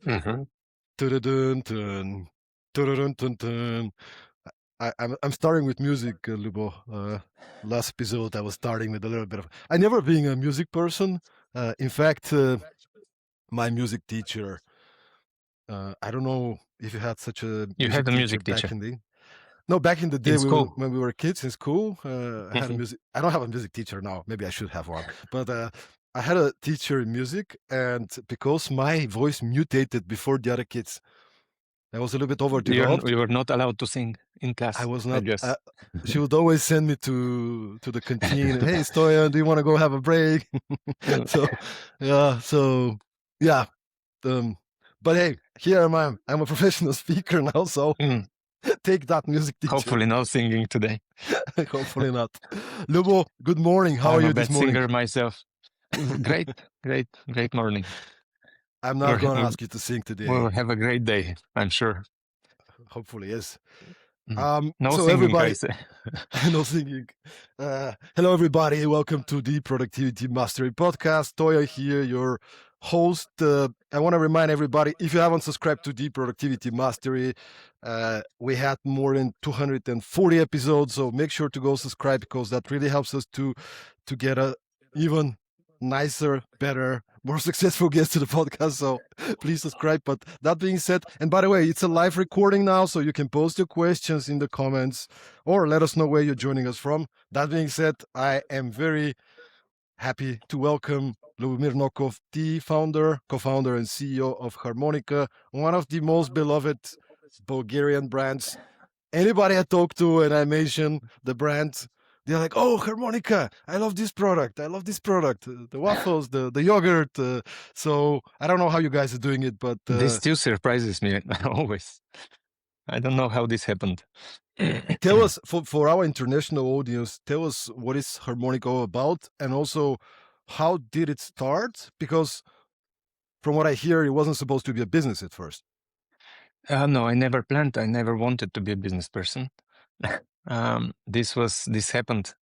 Mm-hmm. Tududun-dun, tududun-dun-dun. I'm starting with music, Lubo. Last episode, I was starting with a little bit of. I never been a music person. In fact, my music teacher. I don't know if you had such a You had music a teacher music back teacher in the. No, back in the day in school. when we were kids in school, I had a Mhm. music. I don't have a music teacher now. Maybe I should have one, but I had a teacher in music, and because my voice mutated before the other kids, I was a little bit overdeveloped. You were not allowed to sing in I class, was I not. guess. She would always send me to the canteen. Hey, Stoyan, do you want to go have a break? Mm. so, yeah. So, yeah. Um, but hey, here am I. I'm a professional speaker now. So Mm. take that, music teacher. Hopefully not singing today. Hopefully not. Lubo, good morning. How I'm are a you this bad morning? singer myself. Great, great morning. I'm not going to ask you to sing today. We'll have a great day, I'm sure. Hopefully, yes. No So singing, I everybody, say. no singing. Hello, everybody. Welcome to the Productivity Mastery Podcast. Toya here, your host. I want to remind everybody, if you haven't subscribed to the Productivity Mastery, we had more than 240 episodes. So make sure to go subscribe because that really helps us to get a even nicer, better, more successful guest to the podcast. So please subscribe. But that being said, and by the way, it's a live recording now, so you can post your questions in the comments or let us know where you're joining us from. That being said, I am very happy to welcome Lubomir Nokov, the founder, co-founder, and CEO of Harmonica, one of the most beloved Bulgarian brands. Anybody I talk to and I mention the brand, they're like, "Oh, Harmonica! I love this product. I love this product. The waffles, the yogurt." So I don't know how you guys are doing it, but This still surprises me always. I don't know how this happened. tell us, for our international audience, tell us what is Harmonica all about, and also how did it start? Because from what I hear, it wasn't supposed to be a business at first. No, I never planned. I never wanted to be a business person. This happened.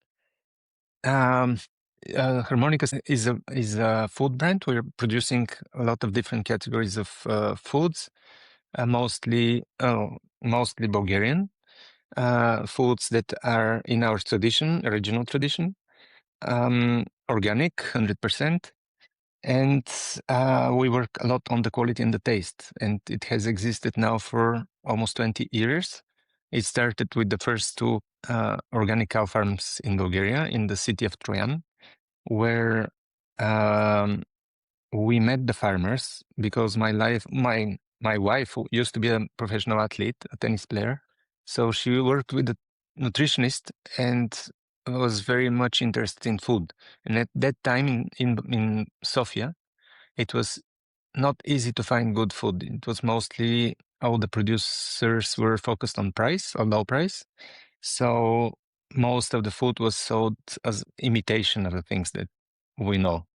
Harmonica is a food brand. We're producing a lot of different categories of foods, mostly Bulgarian foods that are in our tradition, regional tradition, organic, 100%. And we work a lot on the quality and the taste, and it has existed now for almost 20 years. It started with the first two organic cow farms in Bulgaria, in the city of Troyan, where we met the farmers because my wife, who used to be a professional athlete, a tennis player, so she worked with a nutritionist and was very much interested in food. And at that time in Sofia, it was not easy to find good food. It was mostly all the producers were focused on price, on low price. So most of the food was sold as imitation of the things that we know.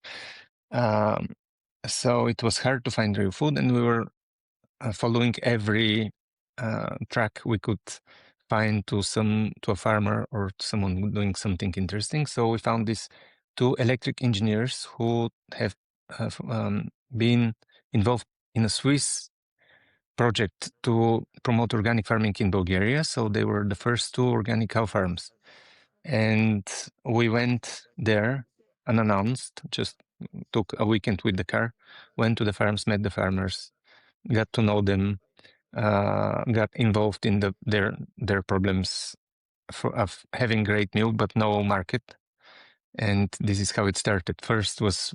So it was hard to find real food, and we were following every track we could find to a farmer or to someone doing something interesting. So we found these two electric engineers who have been involved in a Swiss project to promote organic farming in Bulgaria. So they were the first two organic cow farms. And we went there unannounced, just took a weekend with the car, went to the farms, met the farmers, got to know them, got involved in their problems of having great milk but no market. And this is how it started. First was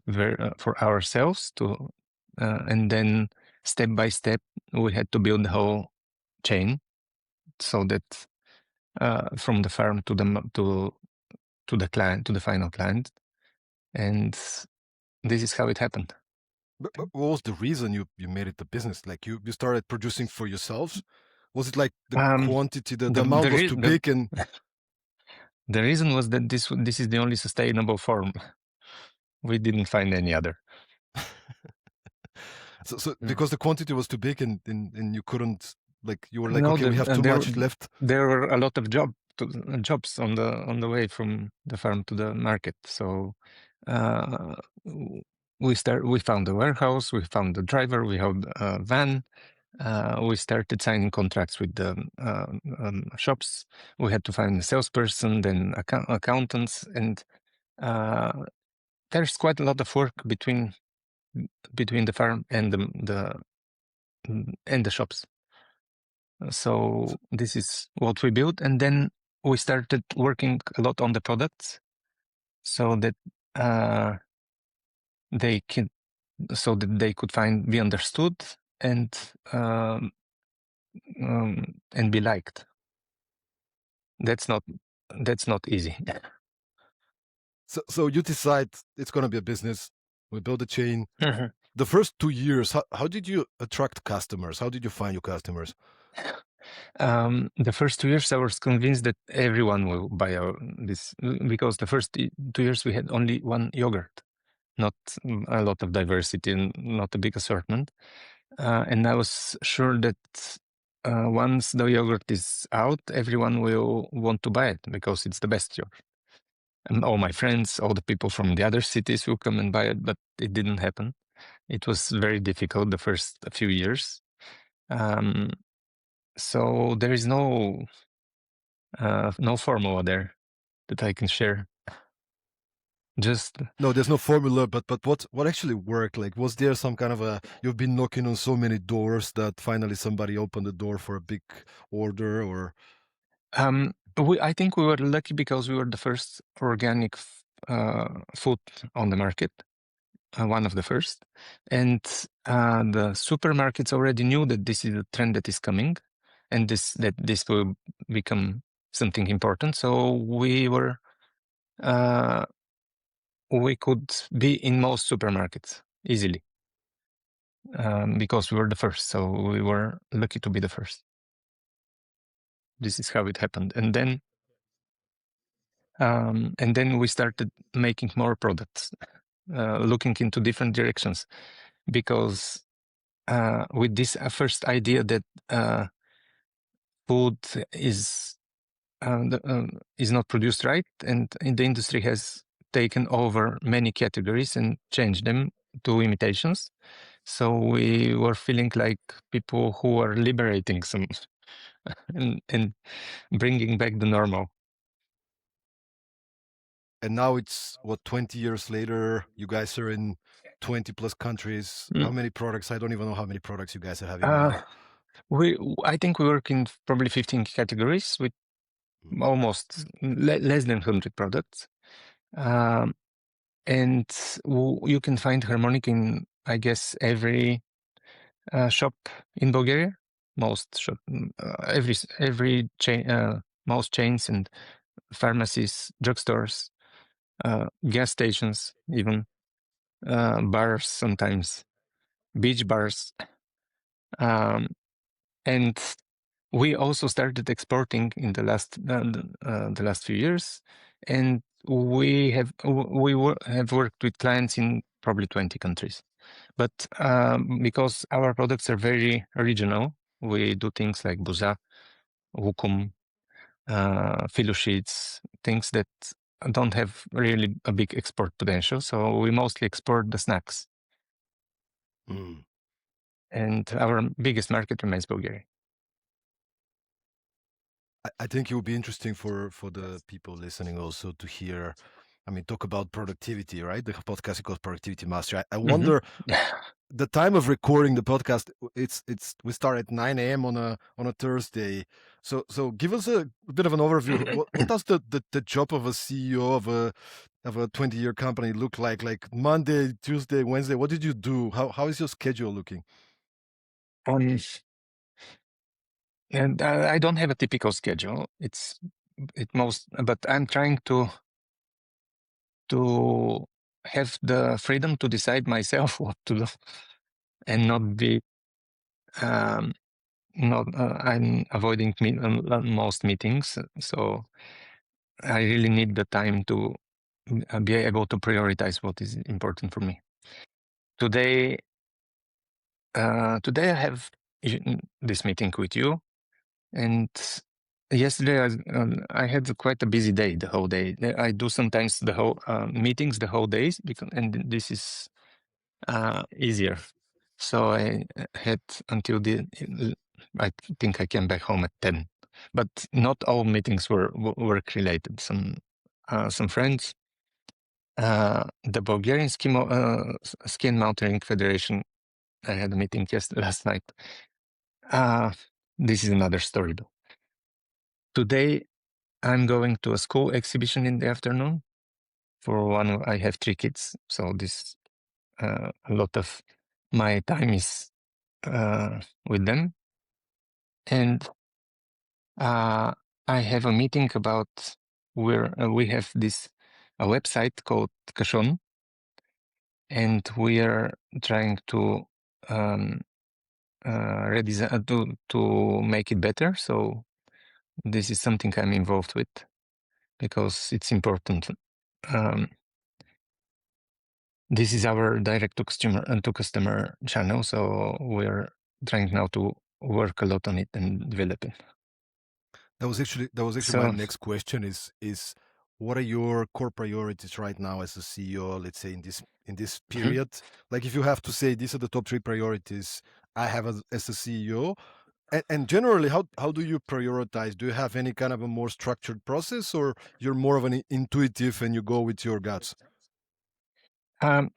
for ourselves to, and then step by step we had to build the whole chain, so that from the farm to the client, to the final client, and this is how it happened. But what was the reason you made it a business? Like you started producing for yourselves? Was it like the quantity, the amount was too big, and the reason was that this is the only sustainable form. We didn't find any other. so because the quantity was too big, and you couldn't, like, you were like, No, okay, we have too much left. There were a lot of jobs on the way from the farm to the market. So we found a warehouse, we found a driver, we had a van. We started signing contracts with the shops. We had to find a salesperson, then accountants, and there's quite a lot of work between the farm and the shops. So this is what we built, and then we started working a lot on the products, so that they could be understood and be liked. That's not easy. So you decide it's going to be a business. We build a chain. Mhm. The first 2 years, how did you attract customers? How did you find your customers? The first 2 years, I was convinced that everyone will buy this, because the first 2 years we had only one yogurt, not a lot of diversity and not a big assortment. And I was sure that once the yogurt is out, everyone will want to buy it because it's the best yogurt. And all my friends, all the people from the other cities will come and buy it, but it didn't happen. It was very difficult the first few years. So there is no formula there that I can share. Just No, there's no formula, but what actually worked? Like, was there some kind of you've been knocking on so many doors that finally somebody opened the door for a big order, or? I think we were lucky because we were the first organic food on the market, one of the first, and the supermarkets already knew that this is a trend that is coming, and that this will become something important. So we could be in most supermarkets easily, because we were the first. So we were lucky to be the first. This is how it happened, and then we started making more products, looking into different directions, because with this first idea that food is not produced right, and the industry has taken over many categories and changed them to imitations. So we were feeling like people who are liberating some and bringing back the normal. And now it's what, 20 years later, you guys are in 20 plus countries. How many products? I don't even know how many products you guys are having now. I think we work in probably 15 categories with almost less than 100 products. And you can find Harmonica in, I guess, every shop in Bulgaria. Most shop, every chain, most chains and pharmacies, drugstores, gas stations, even bars sometimes, beach bars, and we also started exporting in the last few years, and we have worked with clients in probably 20 countries. But because our products are very regional, we do things like buza, wukum, filo sheets, things that don't have really a big export potential. So we mostly export the snacks. And our biggest market remains Bulgaria. I think it would be interesting for the people listening also to hear. I mean, talk about productivity, right? The podcast is called Productivity Mastery. I wonder the time of recording the podcast. It's we start at 9 a.m. on a Thursday. So give us a bit of an overview. What does the job of a CEO of a 20-year company look like? Like Monday, Tuesday, Wednesday. What did you do? How is your schedule looking? And I don't have a typical schedule. But I'm trying to have the freedom to decide myself what to do, and not be I'm avoiding most meetings, so I really need the time to be able to prioritize what is important for me. Today I have this meeting with you, and yesterday I had quite a busy day, the whole day. I do sometimes the whole meetings the whole days, and this is easier. So I had until I think I came back home at 10. But not all meetings were work related. Some friends, the Bulgarian Ski and Mountaineering Federation. I had a meeting last night. This is another story though. Today I'm going to a school exhibition in the afternoon. For one, I have 3 kids, so this a lot of my time is with them, and I have a meeting about where we have this a website called Kashon, and we are trying to redesign to make it better. So this is something I'm involved with because it's important. This is our direct to customer channel, so we're trying now to work a lot on it and develop it. That was actually my So next question is what are your core priorities right now as a CEO, let's say in this mhm. period? Like if you have to say these are the top 3 priorities I have as a CEO, and generally how do you prioritize? Do you have any kind of a more structured process, or you're more of an intuitive and you go with your guts? um,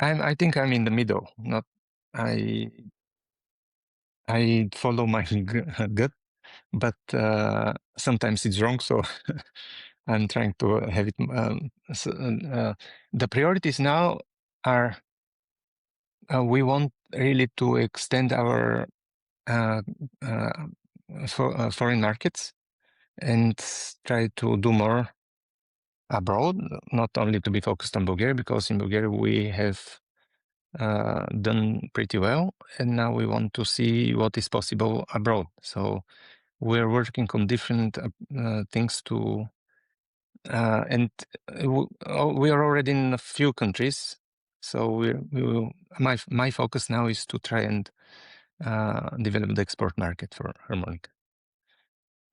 I think I'm in the middle. Not I I follow my gut, but sometimes it's wrong. So I'm trying to have it. The priorities now are we want really to extend our uh, uh, foreign markets and try to do more abroad, not only to be focused on Bulgaria, because in Bulgaria we have done pretty well, and now we want to see what is possible abroad. So we're working on different things to, and we are already in a few countries. So my focus now is to try and develop the export market for Harmonica.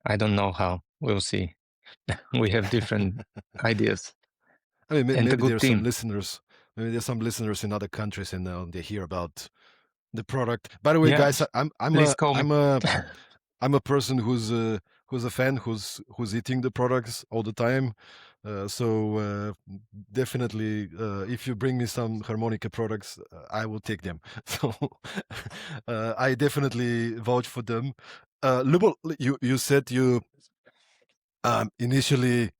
I don't know how. We'll see. We have different ideas I mean, and a maybe good there's some team. listeners. Maybe there's some listeners in other countries, and they hear about the product. By the way, Yeah, guys, please call me. I'm a person who's a fan who's eating the products all the time. So definitely, if you bring me some harmonica products, I will take them. So I definitely vouch for them. Lubo, you said you initially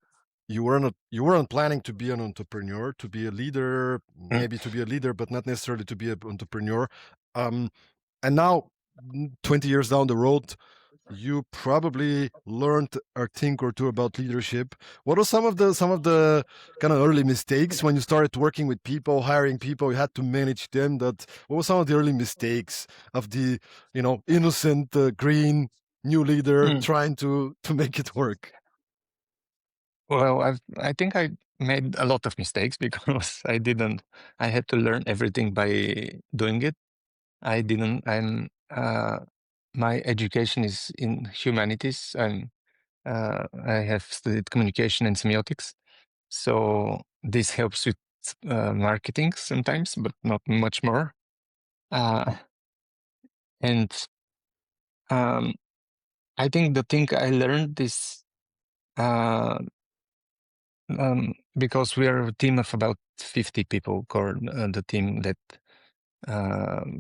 you weren't planning to be an entrepreneur, to be a leader, Mm. maybe to be a leader, but not necessarily to be an entrepreneur. Um, and now, 20 years down the road, you probably learned a thing or two about leadership. What are some of the kind of early mistakes when you started working with people, hiring people? You had to manage them. What were some of the early mistakes of the innocent green new leader Mm. trying to make it work? Well, I think I made a lot of mistakes because I had to learn everything by doing it. My education is in humanities. I have studied communication and semiotics. So this helps with marketing sometimes, but not much more. Uh, and I think the thing I learned is uh, because we are a team of about 50 people, core the team that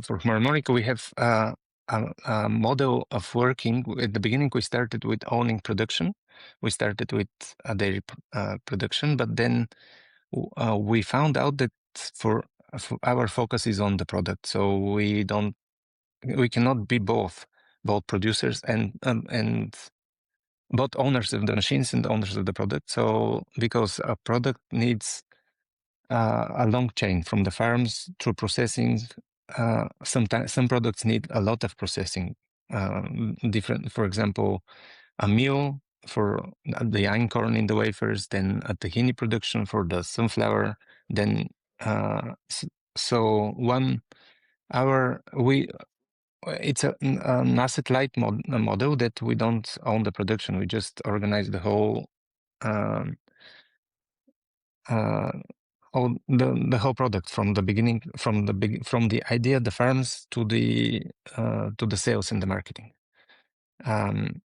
for Harmonica we have a model of working. At the beginning, we started with owning production. We started with a dairy production, but then we found out that for our focus is on the product, so we cannot be both producers and both owners of the machines and owners of the product. So because a product needs a long chain from the farms through processing. Sometimes some products need a lot of processing. Different, for example, a meal for the einkorn in the wafers, then a tahini production for the sunflower, then so one our we it's an asset light model that we don't own the production. We just organize the whole um, uh, the whole product from the beginning, from the idea, the farms to the sales and the marketing. Um,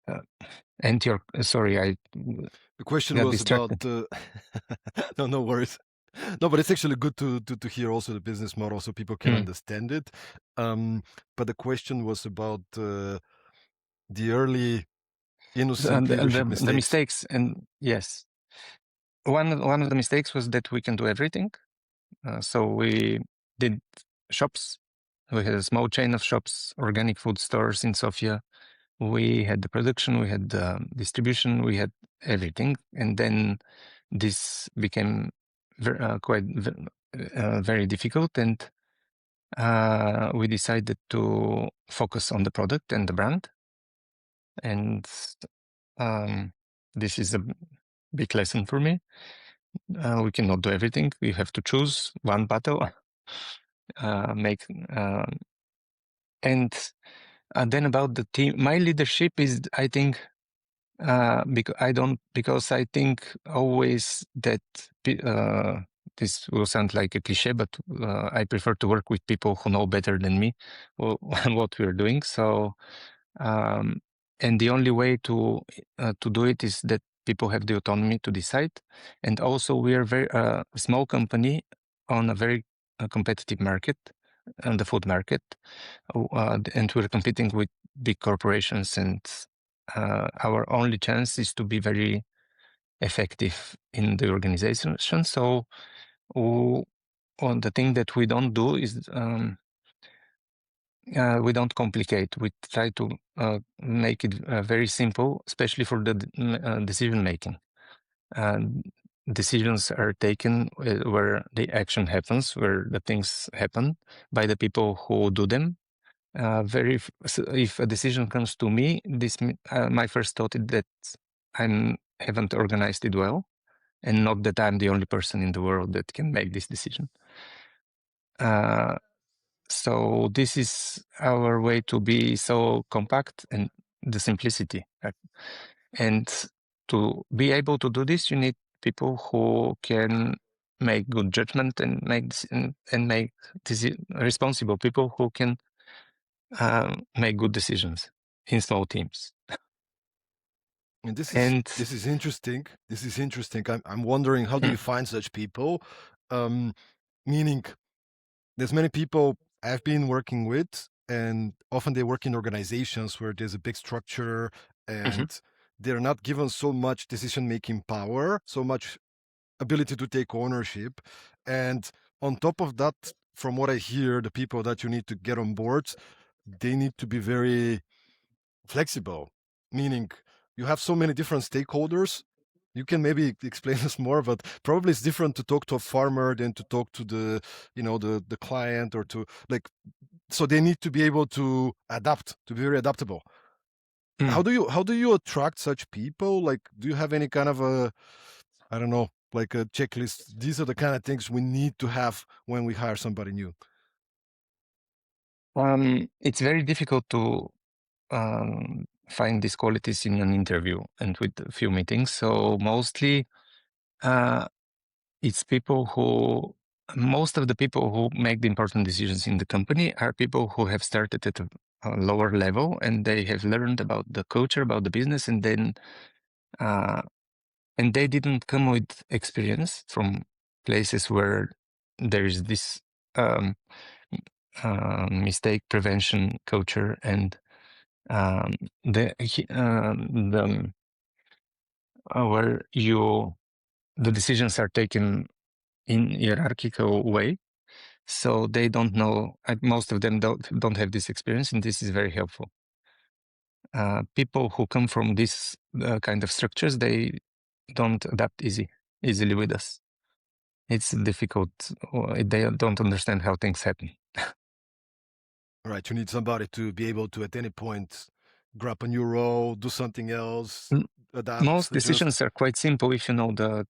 uh, and your sorry, I The question got was about distracted. no, no worries. No, but it's actually good to hear also the business model so people can Hmm. understand it. But the question was about the early innocent leadership The mistakes. mistakes, and yes, one of the mistakes was that we can do everything. So we did shops. We had a small chain of shops, organic food stores in Sofia. We had the production, we had the distribution, we had everything, and then this became quite very difficult, and we decided to focus on the product and the brand. And this is a big lesson for me. We cannot do everything. We have to choose one battle, make and then about the team. My leadership is, I think, because I think always that this will sound like a cliche, but I prefer to work with people who know better than me what we're doing. So, and the only way to do it is that people have the autonomy to decide. And also, we are very small company on a very competitive market, on the food market, and we're competing with big corporations, and our only chance is to be very effective in the organization. So the thing that we don't do is we don't complicate. We try to make it very simple, especially for the decision making. Decisions are taken where the action happens, where the things happen by the people who do them. If a decision comes to me, my first thought is that I haven't organized it well, and not that I'm the only person in the world that can make this decision. So this is our way to be so compact, and the simplicity. And to be able to do this, you need people who can make good judgment and make responsible people who can make good decisions in small teams. And And this is interesting. This is interesting. I'm wondering, how do you find such people? Meaning, there's many people I've been working with, and often they work in organizations where there's a big structure, Mhm. and they're not given so much decision making power, so much ability to take ownership. And on top of that, from what I hear, the people that you need to get on board, they need to be very flexible, meaning you have so many different stakeholders. You can maybe explain this more, but probably it's different to talk to a farmer than to talk to the client, or to, like, so they need to be able to adapt, to be very adaptable. Mm. How do you attract such people? Like, do you have any kind of a, I don't know, like a checklist? These are the kind of things we need to have when we hire somebody new. It's very difficult to find these qualities in an interview and with a few meetings. So mostly it's most of the people who make the important decisions in the company are people who have started at a lower level, and they have learned about the culture, about the business, and then and they didn't come with experience from places where there is this mistake prevention culture, and the where the decisions are taken in hierarchical way. So they don't know. Most of them don't have this experience, and this is very helpful. People who come from this kind of structures, they don't adapt easily with us. It's difficult. They don't understand how things happen. Right, you need somebody to be able to, at any point, grab a new role, do something else, Mm, adapt, Most adjust. decisions are quite simple if you know the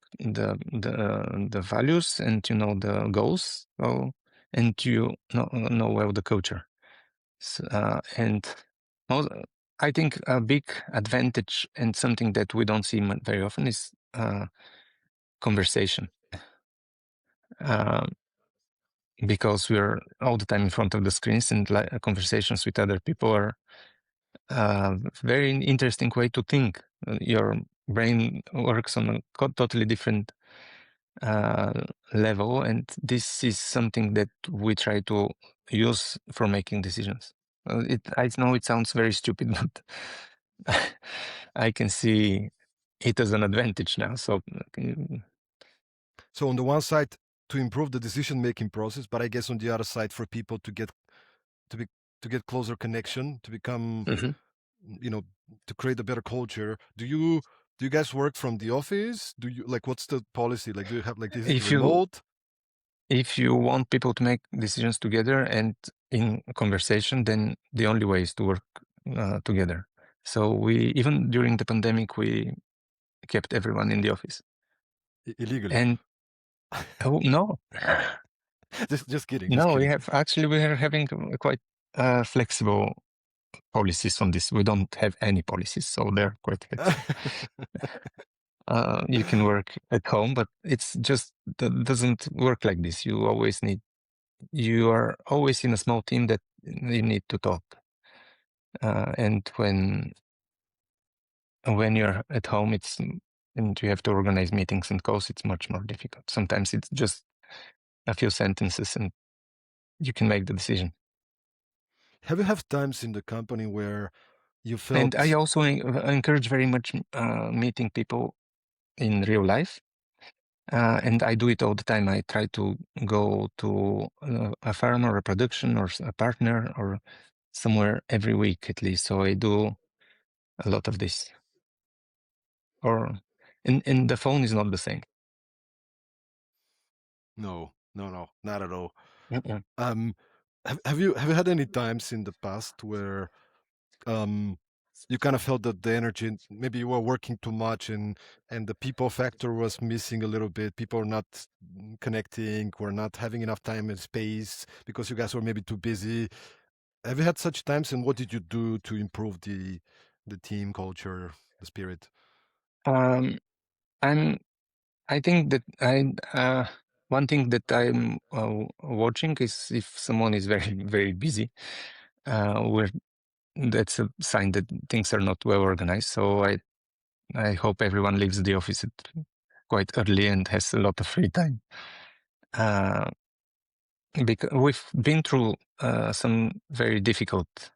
values, and you know the goals, and you know well the culture. And I think a big advantage, and something that we don't see very often, is conversation. Um, because we're all the time in front of the screens, and conversations with other people are a very interesting way to think. Your brain works on a totally different level, and this is something that we try to use for making decisions. I know it sounds very stupid, but I can see it as an advantage now. So So on the one side, to improve the decision-making process, but I guess on the other side, for people to get to be to get closer connection, to become, mhm. you know, to create a better culture. Do you guys work from the office? Do you like what's the policy? Like, do you have like this if you remote? if you want people to make decisions together and in a conversation, then the only way is to work together. So we, even during the pandemic, we kept everyone in the office. Illegally? And oh no, Just kidding, just no, kidding. we are having quite flexible policies on this. We don't have any policies, so they're quite flexible. You can work at home, but it's just that doesn't work like this. You are always in a small team that you need to talk. And when you're at home, and you have to organize meetings and calls, it's much more difficult. Sometimes it's just a few sentences and you can make the decision. Have you have times in the company where you And I felt also encourage very much meeting people in real life. And I do it all the time. I try to go to a farm or a production or a partner or somewhere every week at least. So I do a lot of this. And the phone is not the same. no, not at all. Mm-mm. Um, have you had any times in the past where um you kind of felt that the energy, maybe you were working too much and the people factor was missing a little bit, people are not connecting, were not having enough time and space because you guys were maybe too busy? Have you had such times, and what did you do to improve the team culture, the spirit? Um, I'm. I think that one thing that I'm watching is if someone is very very busy. Where that's a sign that things are not well organized. So I hope everyone leaves the office at quite early and has a lot of free time. Uh, because we've been through some very difficult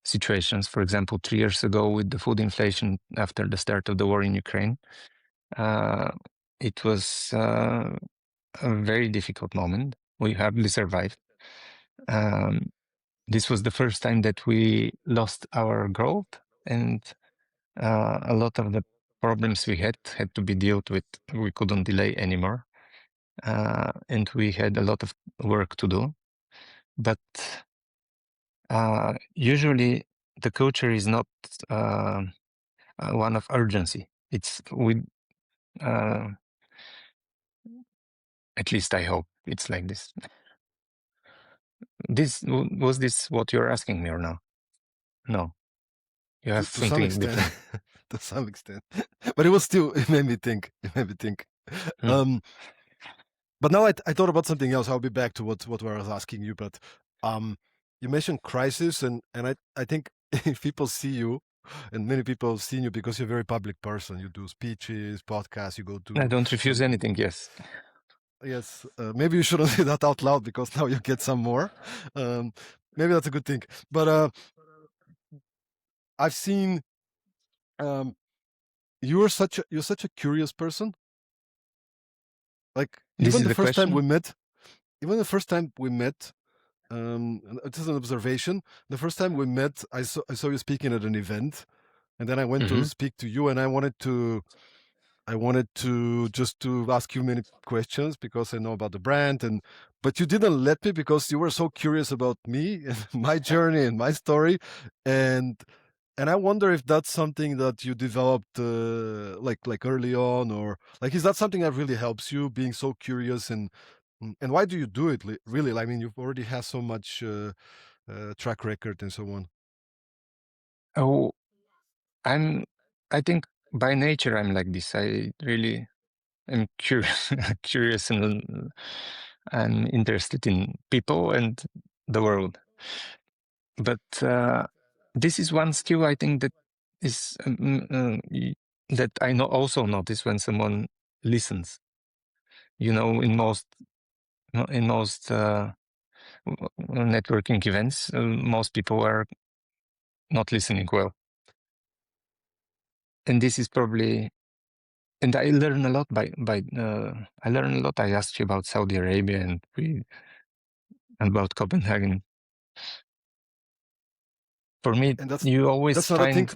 situations. For example, 3 years ago with the food inflation after the start of the war in Ukraine, uh, it was a very difficult moment. We hardly survived. Um, this was the first time that we lost our growth, and a lot of the problems we had to be dealt with. We couldn't delay anymore, and we had a lot of work to do. But usually, the culture is not one of urgency. It's we. Uh, at least I hope it's like this. Was this what you're asking me or no? No, you have To some something extent, different. to some extent, but it was still, it made me think. It made me think. Mm. Um, but now I thought about something else. I'll be back to what I was asking you. But you mentioned crisis, and I think if people see you, and many people have seen you because you're a very public person. You do speeches, podcasts. You go I to don't refuse some. anything. Yes. Yes, maybe you shouldn't say that out loud because now you get some more. Um, maybe that's a good thing. But I've seen um, you're such a curious person. Like This even is the the first time question. we met, even the first time we met, it is an observation. The first time we met, I saw you speaking at an event, and then I went to Hmm. speak to you, and I wanted to just to ask you many questions because I know about the brand, and but you didn't let me because you were so curious about me and my journey and my story, and and I wonder if that's something that you developed like early on, or like is that something that really helps you being so curious, and why do you do it really? I mean, you've already had so much track record and so on. Oh, I think by nature I'm like this. I really I'm curious, curious and interested in people and the world. But this is one skill I think that is that I also notice when someone listens. You know, in most networking events, most people are not listening well, and this is probably. And I learn a lot by. I learn a lot. I asked you about Saudi Arabia and about Copenhagen. For me, And that's you always that's not a thing. find.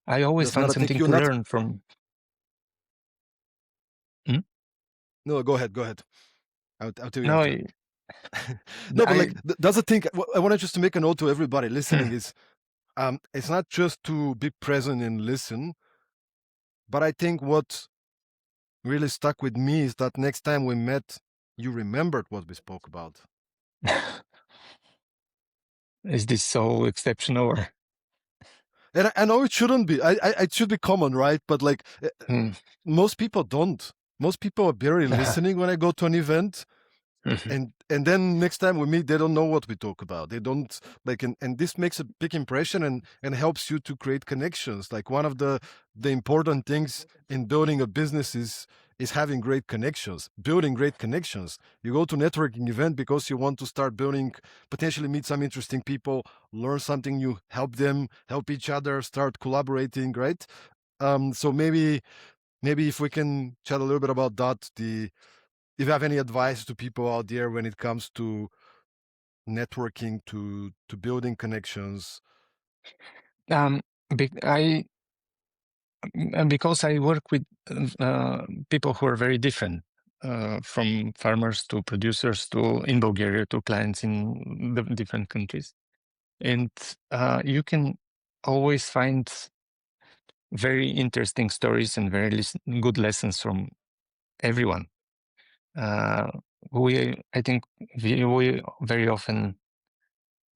I always That's not find a thing. something You're to not. learn from. Hmm? No, go ahead. Go ahead. I'll tell you No, after. No, but I. like that's the thing. I wanted just to make a note to everybody listening is it's not just to be present and listen, but I think what really stuck with me is that next time we met, you remembered what we spoke about. Is this so exceptional? Or, And I know it shouldn't be. It should be common, right? But like Hmm. most people don't. Most people are barely listening when I go to an event. And then next time we meet they don't know what we talk about, they don't like, and this makes a big impression and helps you to create connections. Like one of the important things in building a business is having great connections, building great connections. You go to networking event because you want to start building, potentially meet some interesting people, learn something new, help them, help each other, start collaborating, right? So maybe if we can chat a little bit about that, the if you have any advice to people out there when it comes to networking, to building connections. um, I because I work with people who are very different, from farmers to producers to in Bulgaria to clients in the different countries, and you can always find very interesting stories and very good lessons from everyone. Uh, I think we very often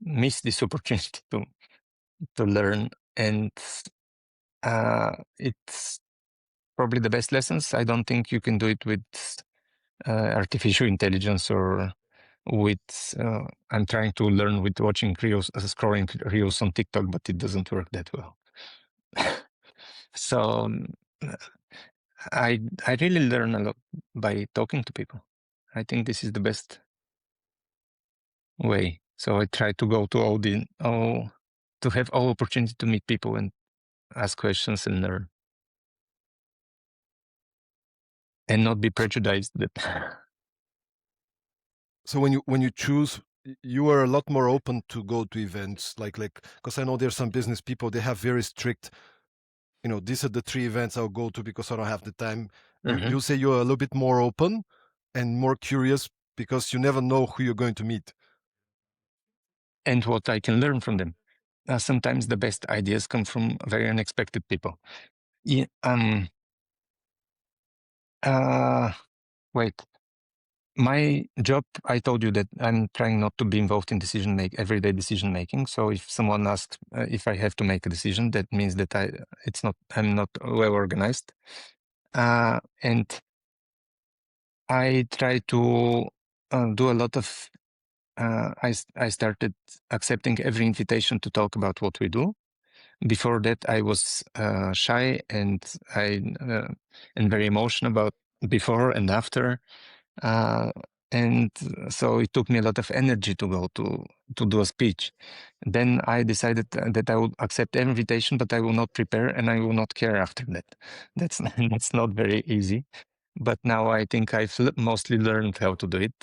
miss this opportunity to learn, and it's probably the best lessons. I don't think you can do it with artificial intelligence or with. I'm trying to learn with watching reels, scrolling reels on TikTok, but it doesn't work that well. So I really learn a lot by talking to people. I think this is the best way. So I try to go to all to have all opportunity to meet people and ask questions and learn, and not be prejudiced that. So when you choose, you are a lot more open to go to events, like because I know there's some business people, they have very strict, these are the 3 events I'll go to because I don't have the time. You say you're a little bit more open and more curious because you never know who you're going to meet. And what I can learn from them. Sometimes the best ideas come from very unexpected people. Yeah, wait. My job, I told you that I'm trying not to be involved in everyday decision making. So if someone asks if I have to make a decision, that means that I'm not well organized. And I try to do a lot of. I started accepting every invitation to talk about what we do. Before that, I was shy and very emotional about before and after. Uh, and so it took me a lot of energy to go to do a speech. Then I decided that I would accept every invitation, but I will not prepare and I will not care after that. That's that's not very easy. But now I think I've mostly learned how to do it.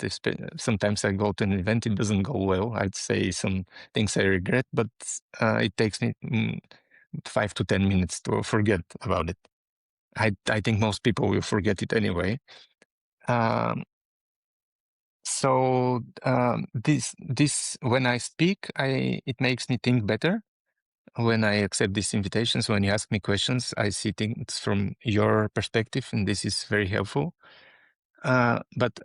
Sometimes I go to an event, it doesn't go well. I'd say some things I regret, but it takes me 5 to 10 minutes to forget about it. I think most people will forget it anyway. Um, so this when I speak, it makes me think better. When I accept these invitations, when you ask me questions, I see things from your perspective, and this is very helpful. But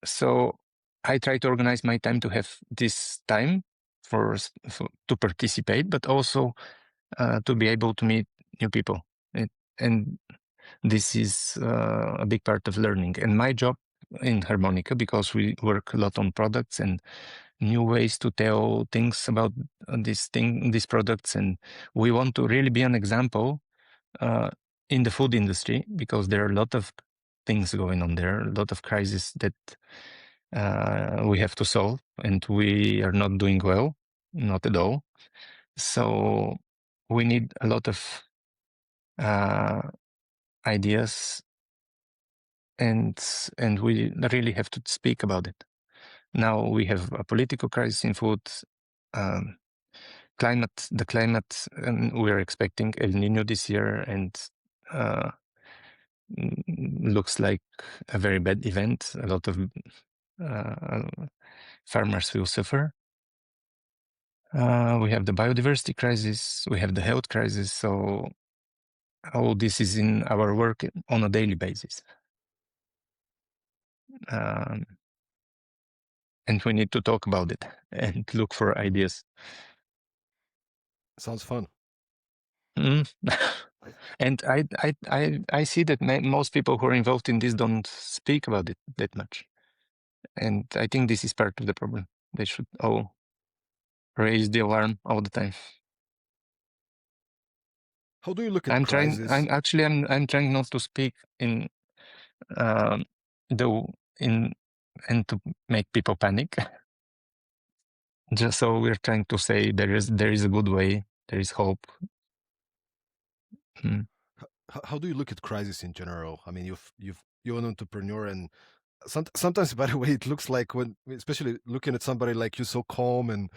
so I try to organize my time to have this time to participate, but also to be able to meet new people. And this is a big part of learning. And my job in Harmonica, because we work a lot on products and new ways to tell things about these products, and we want to really be an example in the food industry, because there are a lot of things going on there, a lot of crises that we have to solve, and we are not doing well, not at all. So we need a lot of ideas, and we really have to speak about it. Now we have a political crisis in food, the climate, and we're expecting El Nino this year, and looks like a very bad event. A lot of farmers will suffer. We have the biodiversity crisis, we have the health crisis, so all this is in our work on a daily basis. And we need to talk about it and look for ideas. Sounds fun. And I see that most people who are involved in this don't speak about it that much. And I think this is part of the problem. They should all raise the alarm all the time. How do you look at crisis? I'm trying not to speak in and to make people panic. Just so we're trying to say there is a good way, there is hope. How do you look at crisis in general? I mean, you're an entrepreneur, and sometimes, by the way, it looks like, when, especially looking at somebody like you, so calm and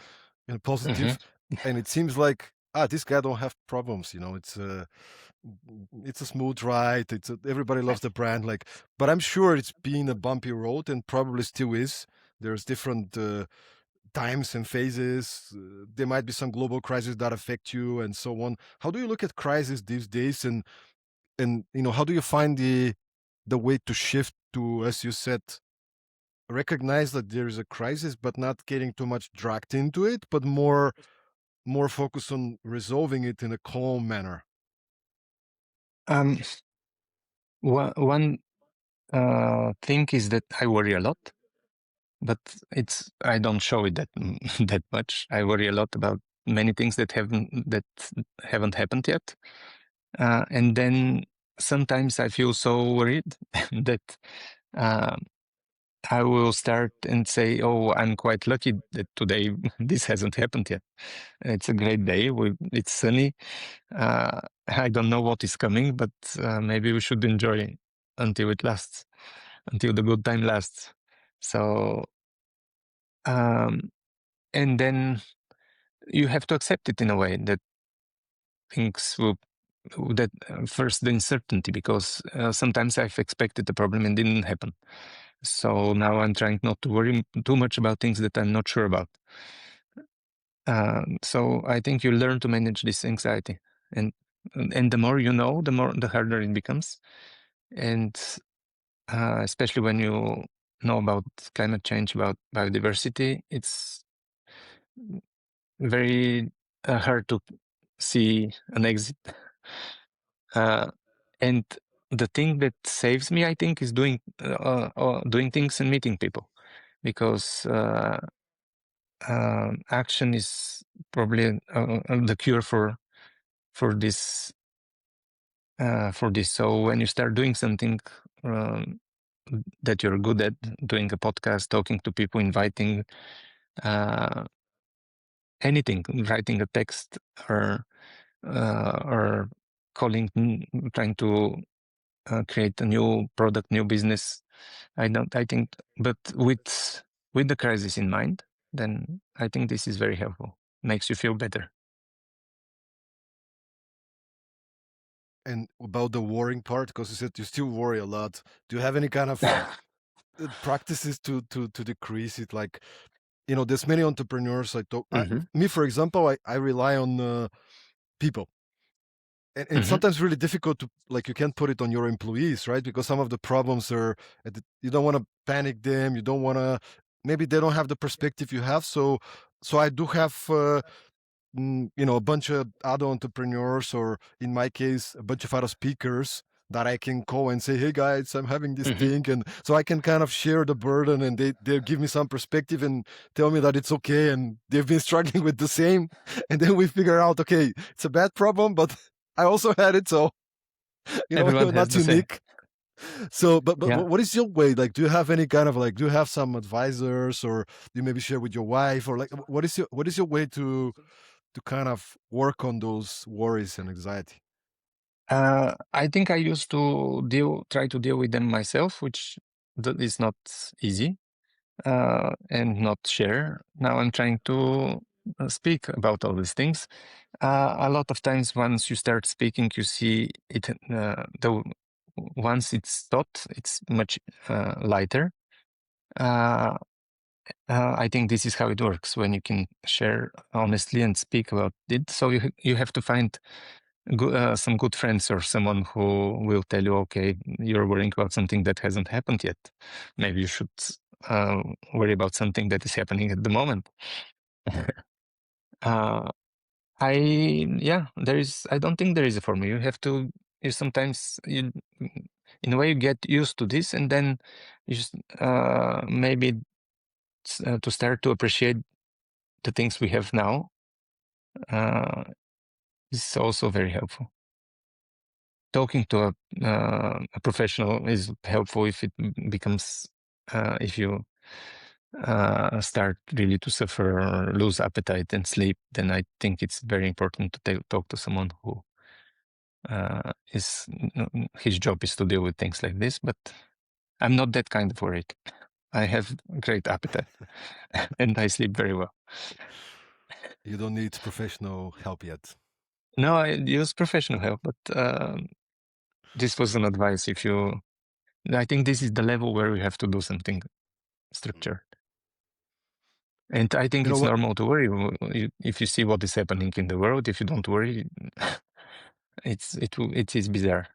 positive, and it seems like, this guy don't have problems. It's a smooth ride. Everybody loves the brand, like, but I'm sure it's been a bumpy road, and probably still is. There's different times and phases. There might be some global crises that affect you, and so on. How do you look at crisis these days, and how do you find the way to shift to, as you said, recognize that there is a crisis, but not getting too much dragged into it, but more focus on resolving it in a calm manner? One thing is that I worry a lot, but I don't show it that much. I worry a lot about many things that haven't happened yet, and then sometimes I feel so worried that I will start and say, "Oh, I'm quite lucky that today this hasn't happened yet. It's a great day. It's sunny. I don't know what is coming, but maybe we should enjoy until it lasts, until the good time lasts." So, and then you have to accept it in a way that things will. That first the uncertainty, because sometimes I've expected the problem and didn't happen. So now I'm trying not to worry too much about things that I'm not sure about. So I think you learn to manage this anxiety, and the more you know, the harder it becomes. And especially when you know about climate change, about biodiversity, it's very hard to see an exit. And the thing that saves me, I think, is doing things and meeting people, because action is probably the cure for this. So when you start doing something that you're good at, doing a podcast, talking to people, inviting anything, writing a text, or calling, trying to create a new product, new business. I think, but with the crisis in mind, then I think this is very helpful. Makes you feel better. And about the worrying part, because you said you still worry a lot, do you have any kind of practices to decrease it? Like, there's many entrepreneurs. Me, for example, I rely on people, and it's sometimes really difficult to, like, you can't put it on your employees, right? Because some of the problems are, you don't want to panic them. You don't want to, maybe they don't have the perspective you have. So I do have a bunch of other entrepreneurs, or in my case, a bunch of other speakers that I can call and say, hey guys, I'm having this Hmm. thing. And so I can kind of share the burden, and they give me some perspective and tell me that it's okay. And they've been struggling with the same. And then we figure out, okay, it's a bad problem, but I also had it. So, Everyone you're has not the same. unique. So, but Yeah. what is your way? Like, do you have any kind of like, do you have some advisors, or do you maybe share with your wife, or like, what is your way to kind of work on those worries and anxiety? I think I used to try to deal with them myself, which is not easy, and not share. Now I'm trying to speak about all these things. A lot of times, once you start speaking, you see it. Once it's taught, it's much lighter. I think this is how it works when you can share honestly and speak about it. So you have to find some good friends or someone who will tell you, okay, you're worrying about something that hasn't happened yet. Maybe you should uh, worry about something that is happening at the moment. uh, I don't think there is a formula. You have to, sometimes, in a way, you get used to this, and then you just, maybe to start to appreciate the things we have now is also very helpful. Talking to a professional is helpful if it becomes, if you start really to suffer or lose appetite and sleep, then I think it's very important to talk to someone who his job is to deal with things like this. But I'm not that kind of worried. I have great appetite and I sleep very well. You don't need professional help yet. No, I use professional help, but this was an advice. I think this is the level where we have to do something structured. And I think You know it's what? normal to worry. If you see what is happening in the world, if you don't worry, it is bizarre.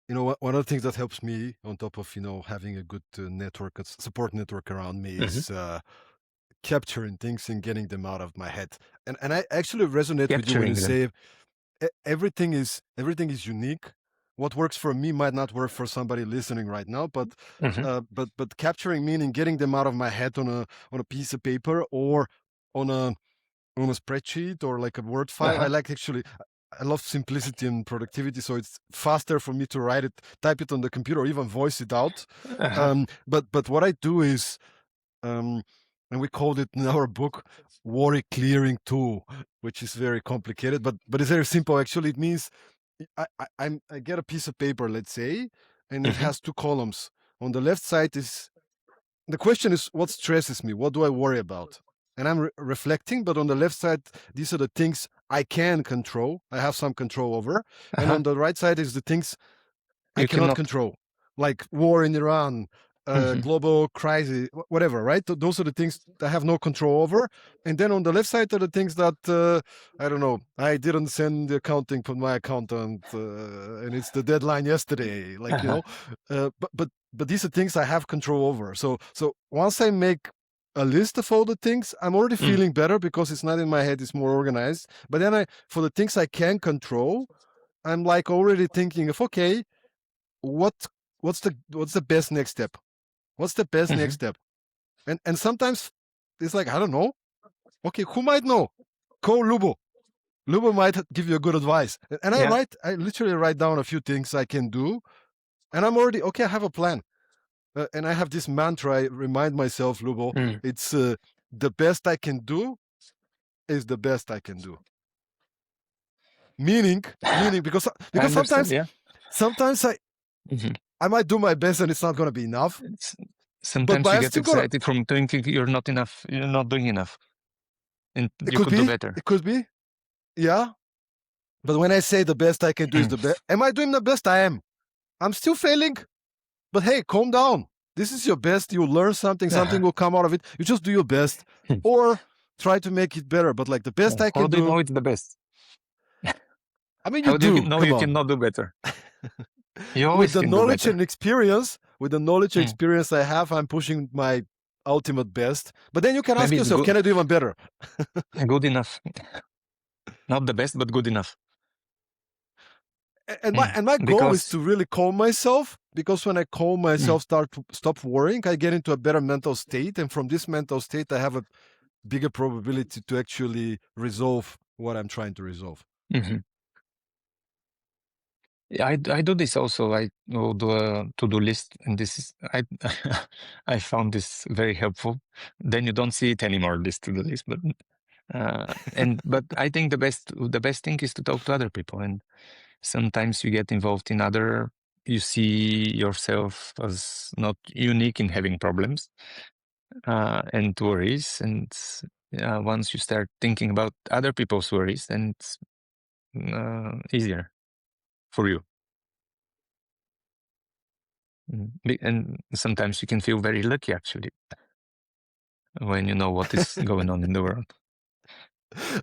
You know what? One of the things that helps me, on top of having a good network, support network around me, Hmm. is capturing things and getting them out of my head. And I actually resonate with you when you Capturing them. say everything is unique. What works for me might not work for somebody listening right now, but Hmm. capturing meaning getting them out of my head on a piece of paper, or on a spreadsheet, or like a Word file. Uh-huh. I love simplicity and productivity, so it's faster for me to type it on the computer, or even voice it out. Uh-huh. But what I do is, um, and we called it in our book, worry clearing tool, which is very complicated, but it's very simple. Actually, it means I get a piece of paper, let's say, and it Hmm. has two columns. On the left side is the question is, what stresses me? What do I worry about? And I'm reflecting, but on the left side, these are the things I can control. I have some control over. And Uh-huh. on the right side is the things I You cannot cannot. control, like war in Iran, Hmm. global crisis, whatever, right? Those are the things I have no control over. And then on the left side are the things that, I don't know, I didn't send the accounting from my accountant, and it's the deadline yesterday. Like, Uh-huh. but these are things I have control over. So once I make a list of all the things, I'm already Mm. feeling better because it's not in my head, it's more organized. But then for the things I can control, I'm like already thinking of, okay, what what's the best next step? What's the best next Hmm. step? And sometimes it's like, I don't know. Okay, who might know? Call Lubo. Lubo might give you a good advice. And Yeah. I literally write down a few things I can do, and I'm already okay. I have a plan, and I have this mantra. I remind myself, Lubo, Mm. it's the best I can do is the best I can do. Meaning, because I because understand. Yeah. sometimes Hmm. I might do my best and it's not gonna be enough, Sometimes but you I'm get still gonna. excited from thinking you're not enough. You're not doing enough, and It you could could do be. better. It could be. Yeah. But when I say the best I can do is the best, am I doing the best? I am. I'm still failing. But hey, calm down. This is your best. You'll learn something. Something Uh-huh. will come out of it. You just do your best, or try to make it better. But like the best I How can do you do. know it's the best? I mean, you How do you do. know Come you on. cannot do better? You With always the can do knowledge better. and experience, Mm. I have, I'm pushing my ultimate best. But then you can ask Maybe it's yourself, good, can I do even better? good enough. Not the best, but good enough. And my goal is Because to really calm myself, because when I calm mm, myself, stop worrying, I get into a better mental state, and from this mental state, I have a bigger probability to actually resolve what I'm trying to resolve. mhm. Yeah, I do this also. I will do a to-do list, and this is I found this very helpful. Then you don't see it anymore, this to-do list. But I think the best thing is to talk to other people, and sometimes you get involved in other. You see yourself as not unique in having problems and worries, and once you start thinking about other people's worries, then it's easier for you. And sometimes you can feel very lucky, actually, when you know what is going on in the world,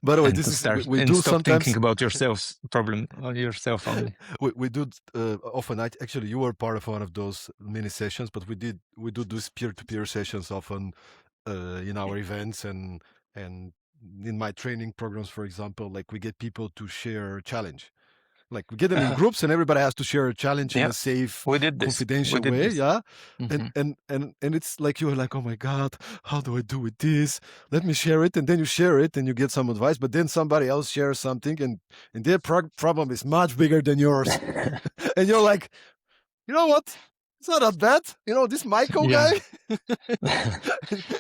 By the way, and this to is we, start we and do stop thinking sometimes. about yourself only. we do often. Actually, you were part of one of those mini sessions, but we do these peer-to-peer sessions often in our events and in my training programs, for example. Like, we get people to share a challenge. Like, we get them in Uh, groups, and everybody has to share a challenge in yeah, a safe, we did this. We confidential did way. this. Yeah, and Hmm. and it's like, you're like, oh my god, how do I do with this? Let me share it, and then you share it, and you get some advice. But then somebody else shares something, and their problem is much bigger than yours, and you're like, you know what? It's not that bad. This Michael Yeah, guy.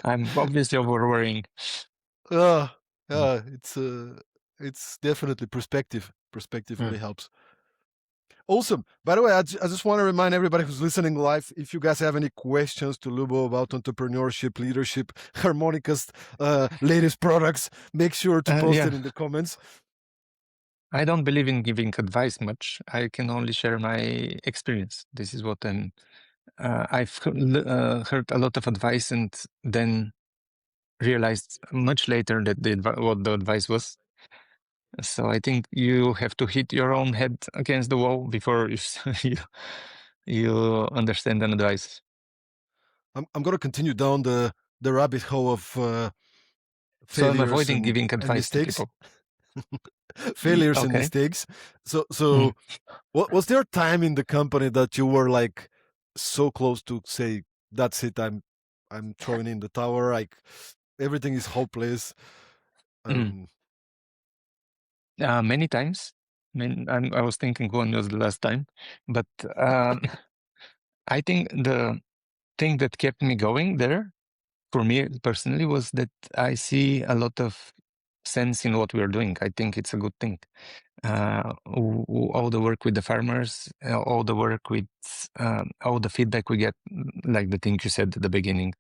I'm obviously over worrying. uh, Mm. it's definitely perspective. Perspective really Mm. helps. Awesome. By the way, I just want to remind everybody who's listening live, if you guys have any questions to Lubo about entrepreneurship, leadership, Harmonica's latest products, make sure to post Yeah, it in the comments. I don't believe in giving advice much. I can only share my experience. This is what I've heard a lot of advice, and then realized much later that what the advice was. So I think you have to hit your own head against the wall before you you understand an advice. I'm going to continue down the rabbit hole of So I'm failures avoiding and giving advice to mistakes. people. Failures and Okay. mistakes. So Mm. what was there a time in the company that you were like so close to say, that's it, I'm throwing in the tower, like everything is hopeless? Mm. um Many times. I was thinking when was the last time, but I think the thing that kept me going there, for me personally, was that I see a lot of sense in what we are doing. I think it's a good thing. All the work with the farmers, all the work with all the feedback we get, like the thing you said at the beginning.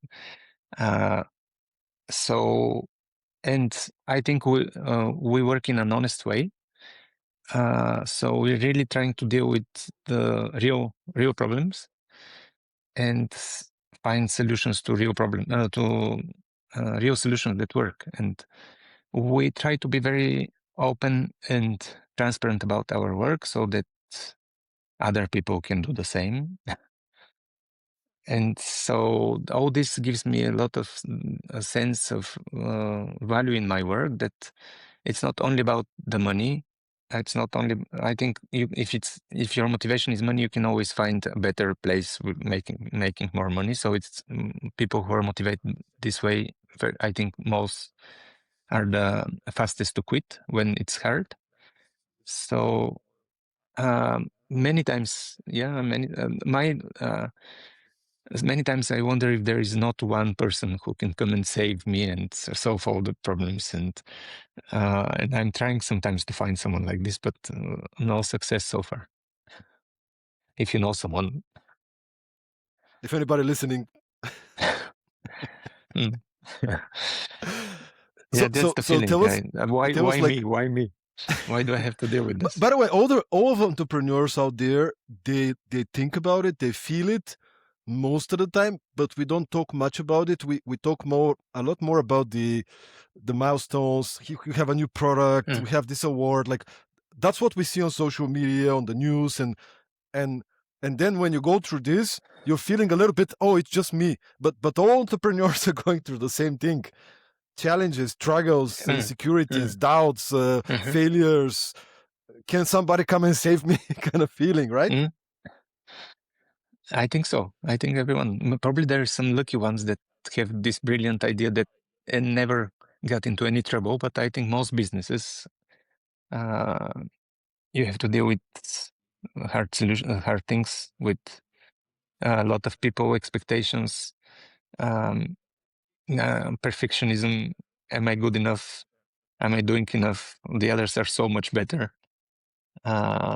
So, and I think we work in an honest way. So we're really trying to deal with the real problems and find solutions to real solutions that work. And we try to be very open and transparent about our work so that other people can do the same. And so all this gives me a lot of a sense of value in my work, that it's not only about the money. It's not only, I think if your motivation is money, you can always find a better place with making more money. So it's people who are motivated this way, I think most are the fastest to quit when it's hard. So many times, yeah, many times I wonder if there is not one person who can come and save me and solve all the problems. And I'm trying sometimes to find someone like this, but no success so far. If you know someone. if anybody listening. Mm. Yeah, so that's so the so feeling. tell us tell us Why like me? Why me? Why do I have to deal with this? by the way, all of entrepreneurs out there, they think about it, they feel it most of the time, but we don't talk much about it. We talk a lot more about the milestones. You have a new product, Mm. we have this award, like that's what we see on social media, on the news, and and then when you go through this, you're feeling a little bit, oh, it's just me. But all entrepreneurs are going through the same thing: challenges, struggles, Mm. insecurities, Mm. doubts, Mhm. failures. can somebody come and save me kind of feeling, right? Mm, I think so. I think everyone, probably there are some lucky ones that have this brilliant idea that and never got into any trouble. But I think most businesses, uh, you have to deal with hard things, with a lot of people expectations, um, perfectionism. Am I good enough? Am I doing enough? The others are so much better.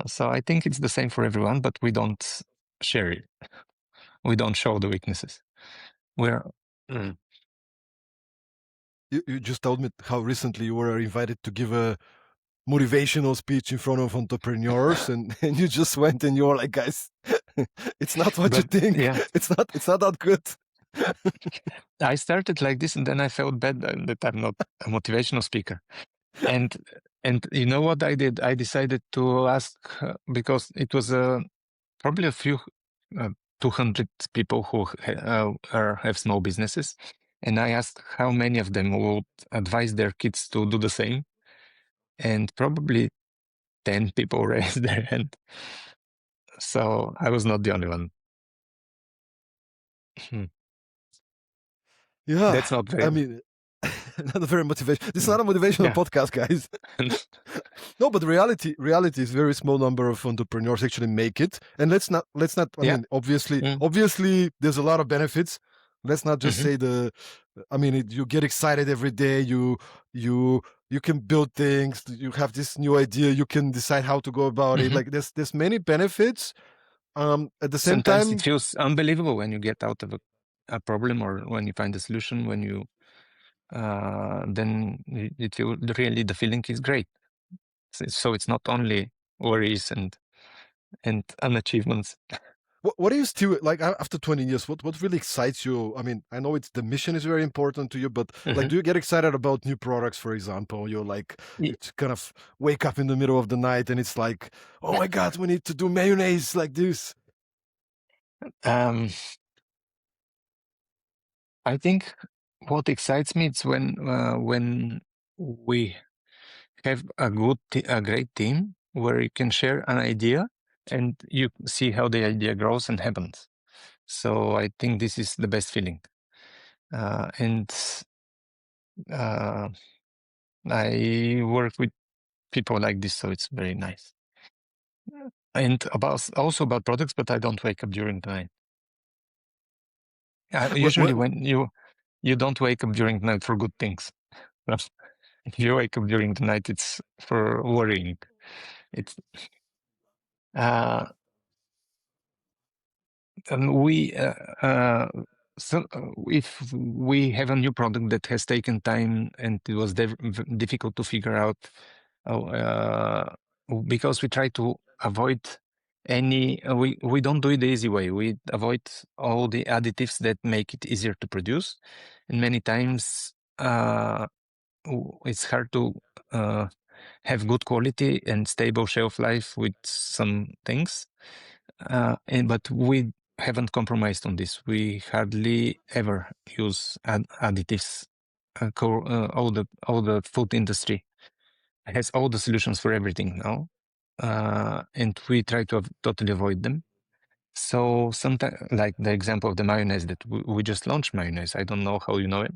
So I think it's the same for everyone, but we don't share it. We don't show the weaknesses. We're mm. You just told me how recently you were invited to give a motivational speech in front of entrepreneurs, and, and you just went and you were like, guys, it's not what you But think. yeah, It's not that good. I started like this, and then I felt bad that I'm not a motivational speaker. And you know what I did? I decided to ask because it was probably a few 200 people who have small businesses, and I asked how many of them would advise their kids to do the same, and probably 10 people raised their hand. So I was not the only one. Yeah, That's not I very. mean, not a very motivation. This is not a motivational Yeah. podcast, guys. No, but reality is very small number of entrepreneurs actually make it. And let's not. I Yeah. mean, obviously, there's a lot of benefits. Let's not just say the. I mean, you get excited every day. You can build things. You have this new idea. You can decide how to go about it. Like there's many benefits. At the same Sometimes it time, feels unbelievable when you get out of a problem, or when you find a solution. When you then it feels really, the feeling is great. So it's not only worries and unachievements. what do you still like after 20 years? What really excites you? I mean, I know it's the mission is very important to you, but like, do you get excited about new products, for example? You're like, it's kind of wake up in the middle of the night and it's like, oh my God, we need to do mayonnaise like this. I think what excites me is when we have a great team where you can share an idea and you see how the idea grows and happens. So I think this is the best feeling. And I work with people like this, so it's very nice. And also about products, but I don't wake up during the night. Usually when you don't wake up during the night for good things. If you wake up during the night, it's for worrying. It's and we so if we have a new product that has taken time and it was difficult to figure out, because we try to avoid any we don't do it the easy way. We avoid all the additives that make it easier to produce, and many times it's hard to have good quality and stable shelf life with some things. But we haven't compromised on this. We hardly ever use additives. All the food industry has all the solutions for everything now, and we try to totally avoid them. So sometimes, like the example of the mayonnaise that we just launched mayonnaise. I don't know how you know it.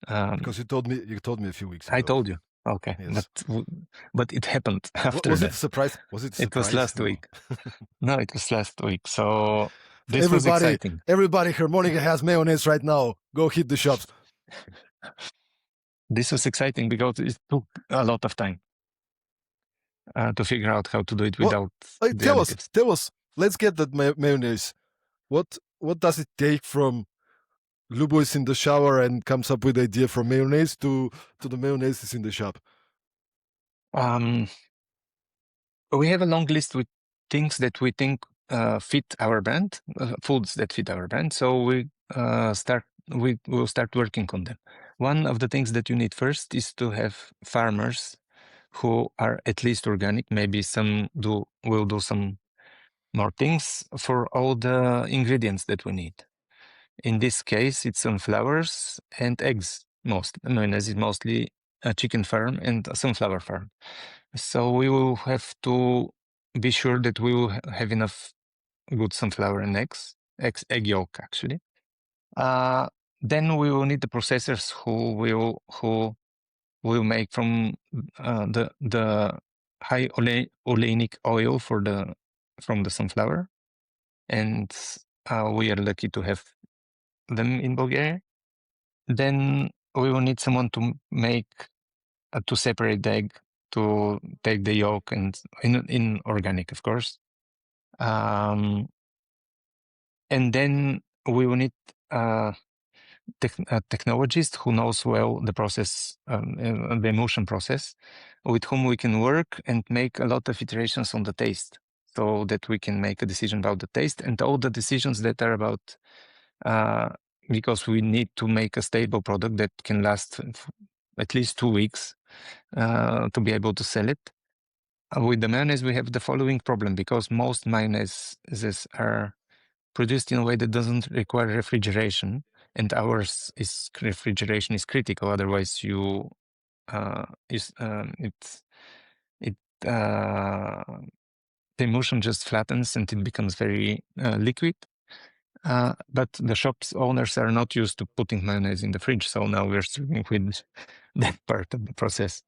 Because you told me a few weeks ago. I told you. Okay, Yes. but it happened after Was it that. a surprise? Was it a It was surprise? last week. No, it was last week. So For this was exciting. everybody, Harmonica has mayonnaise right now. Go hit the shops. This was exciting because it took a lot of time to figure out how to do it without the additives. Tell us. Let's get that mayonnaise. What does it take from Lubo is in the shower and comes up with the idea from mayonnaise to the mayonnaise is in the shop? We have a long list with things that we think fit our brand, foods that fit our brand. So we will start working on them. One of the things that you need first is to have farmers who are at least organic. Maybe some will do some more things for all the ingredients that we need. In this case, it's sunflowers and eggs. Mayonnaise is mostly a chicken farm and a sunflower farm. So we will have to be sure that we will have enough good sunflower and egg yolk actually. Then we will need the processors who will make from the high oleic oil from the sunflower, and we are lucky to have them in Bulgaria. Then we will need someone to make to separate the egg, to take the yolk and in organic, of course. And then we will need technologist who knows well the process, the emulsion process, with whom we can work and make a lot of iterations on the taste, so that we can make a decision about the taste and all the decisions that are about, because we need to make a stable product that can last at least 2 weeks to be able to sell it. With the mayonnaise, we have the following problem, because most mayonnaises are produced in a way that doesn't require refrigeration, and ours is refrigeration is critical. Otherwise, you the emulsion just flattens and it becomes very liquid. But the shop's owners are not used to putting mayonnaise in the fridge, so now we're struggling with that part of the process.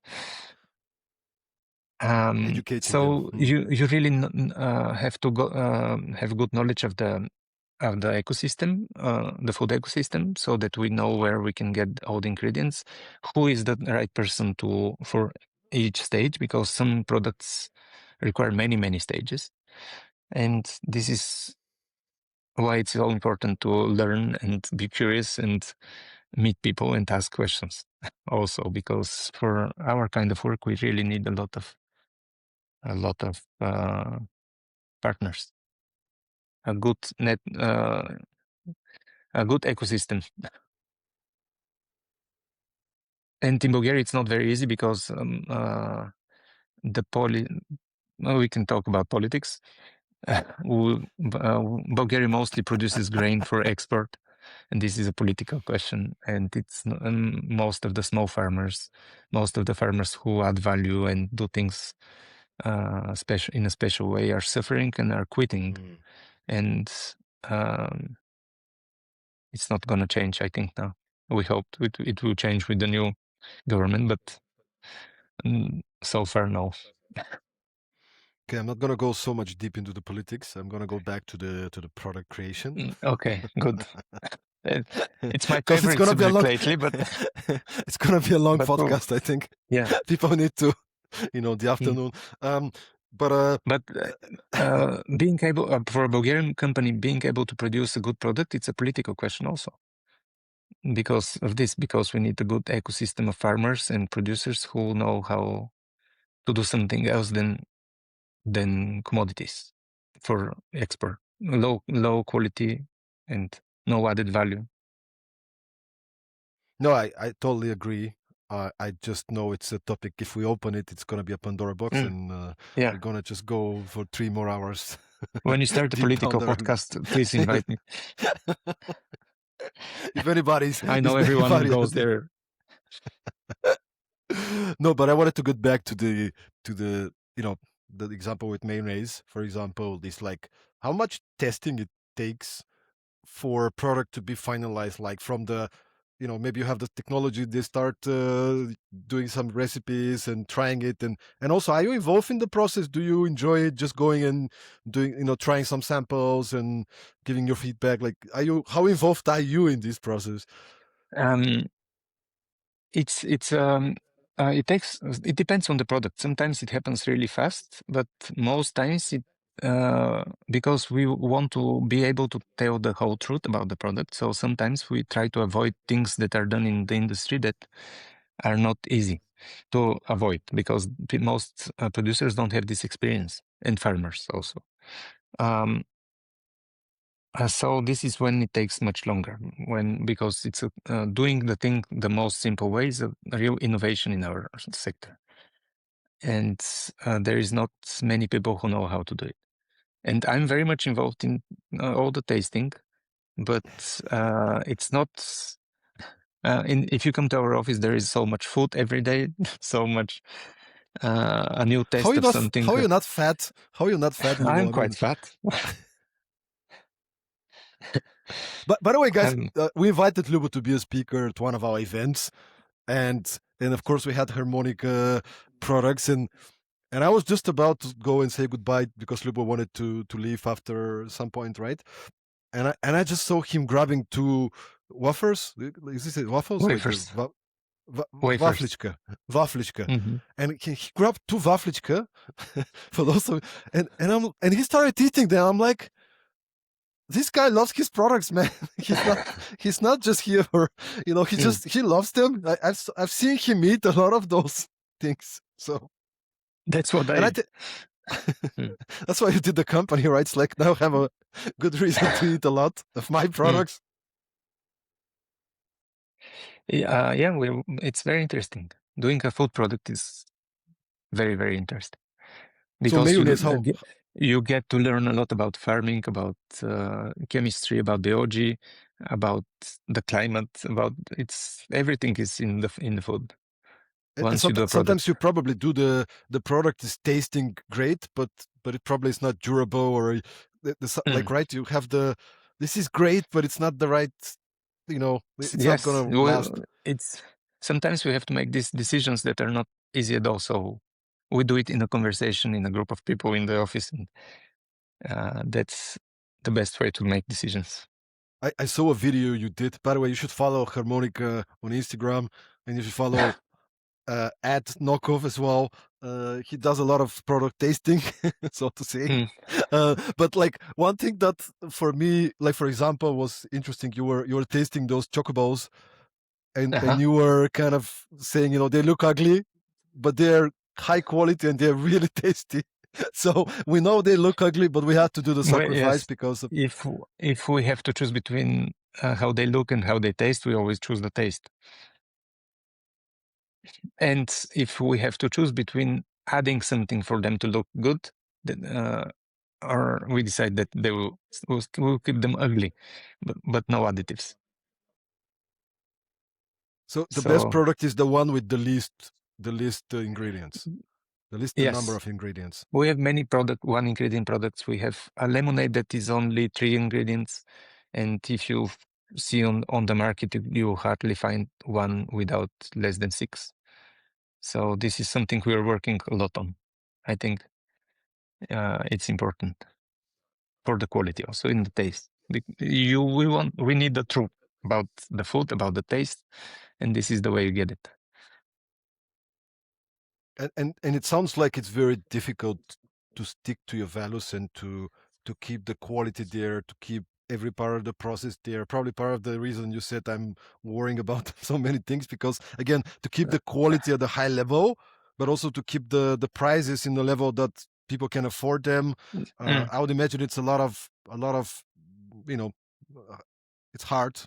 Educating them. So you really have to have good knowledge of the ecosystem, the food ecosystem, so that we know where we can get all the ingredients, who is the right person for each stage, because some products require many stages, and this is why it's so important to learn and be curious and meet people and ask questions also, because for our kind of work we really need a lot of partners, a good ecosystem. And in Bulgaria, it's not very easy because we can talk about politics. Bulgaria mostly produces grain for export, and this is a political question. And it's most of the small farmers, most of the farmers who add value and do things in a special way are suffering and are quitting. And it's not going to change, I think, now. We hope it will change with the new government, but so far, no. Okay, I'm not gonna go so much deep into the politics. I'm gonna go back to the product creation. Okay, good. It's my Because it's favorite gonna be a subject long lately, but it's gonna be a long but podcast. I think yeah. people need to, the afternoon. But Being able for a Bulgarian company being able to produce a good product, it's a political question also. Because of this, because we need a good ecosystem of farmers and producers who know how to do something else than commodities for export, low quality and no added value. no, I totally agree. I just know it's a topic. If we open it, it's gonna be a Pandora box, and Yeah. we're gonna just go for 3 more hours. When you start a deep down political there. podcast, please invite me. If anybody's, I know if everyone who anybody goes has there. No, but I wanted to get back to the the example with mayonnaise, for example. This, like, how much testing it takes for a product to be finalized, like from the maybe you have the technology, they start doing some recipes and trying it, and also, are you involved in the process? Do you enjoy it, just going and doing, trying some samples and giving your feedback? Like, how involved are you in this process? It depends on the product. Sometimes it happens really fast, but most times because we want to be able to tell the whole truth about the product, so sometimes we try to avoid things that are done in the industry that are not easy to avoid, because most producers don't have this experience, and farmers also. So this is when it takes much longer, because it's doing the thing the most simple way is a real innovation in our sector, and there is not many people who know how to do it. And I'm very much involved in all the tasting, but it's not. If you come to our office, there is so much food every day, so much a new How test you of not? something. How you not fat? How you not fat, I'm Lubo? I quite mean, fat. but by the way, guys, I'm, we invited Lubo to be a speaker at one of our events, and of course we had Harmonica products, and I was just about to go and say goodbye because Lubo wanted to leave after some point, right? And I just saw him grabbing two wafers. Is this waffles? Like the wafers. Wafers. waflichka, waflichka. Hmm. And he grabbed two waflichka for those of, and he started eating them. I'm like, this guy loves his products, man. he's not just here for, he loves them. I've seen him eat a lot of those things. So, That's what and I. Mm. that's why you did the company, right? It's like now have a good reason to eat a lot of my products. Yeah, it's very interesting. Doing a food product is very, very interesting So because mayonnaise, how? you get to learn a lot about farming, about chemistry, about biology, about the climate, about everything is in the food. And Once you do a sometimes product, you probably do the product is tasting great, but it probably is not durable or like right. You have this is great, but it's not the right. It's not yes, gonna last. it's sometimes we have to make these decisions that are not easy at all. So we do it in a conversation in a group of people in the office, and that's the best way to make decisions. I saw a video you did. By the way, you should follow Harmonica on Instagram, and you should follow at Nokov as well. He does a lot of product tasting, so to say. But like one thing that for me, like for example, was interesting. You were tasting those chocobos, and you were kind of saying, they look ugly, but they're high quality and they're really tasty. So we know they look ugly, but we had to do the sacrifice Yes, because of, if we have to choose between how they look and how they taste, we always choose the taste. And if we have to choose between adding something for them to look good, then, or we decide that we'll keep them ugly, but no additives. so the best product is the one with the least ingredients, the least number of ingredients. We have many one ingredient products. We have a lemonade that is only 3 ingredients, and if you see on the market, you hardly find one without less than 6. So this is something we are working a lot on. I think it's important for the quality, also in the taste. We need the truth about the food, about the taste, and this is the way you get it. And it sounds like it's very difficult to stick to your values and to keep the quality there, to keep every part of the process there. Probably part of the reason you said I'm worrying about so many things, because again, to keep the quality at a high level, but also to keep the prices in the level that people can afford them. I would imagine it's a lot of it's hard.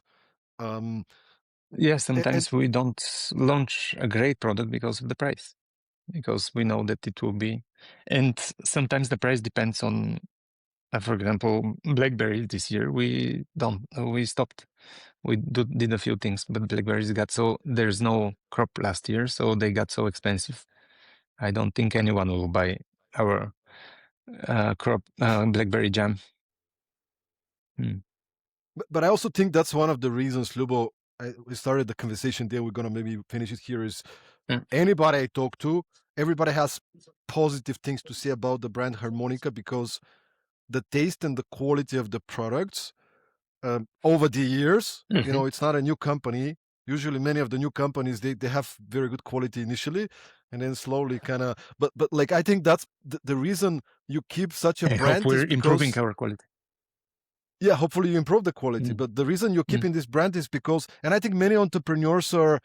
Sometimes we don't launch a great product because of the price, because we know that it will be, and sometimes the price depends on, for example, blackberries this year. We stopped. We did a few things, but blackberries there's no crop last year, so they got so expensive. I don't think anyone will buy our crop blackberry jam. But I also think that's one of the reasons, Lubo, we started the conversation there. We're going to maybe finish it here. Is anybody I talk to, everybody has positive things to say about the brand Harmonica, because the taste and the quality of the products over the years, it's not a new company. Usually many of the new companies, they have very good quality initially, and then slowly kind of, but like, I think that's the reason you keep such a brand. Hope we're is because, improving our quality. Yeah, hopefully you improve the quality. But the reason you're keeping this brand is because, and I think many entrepreneurs are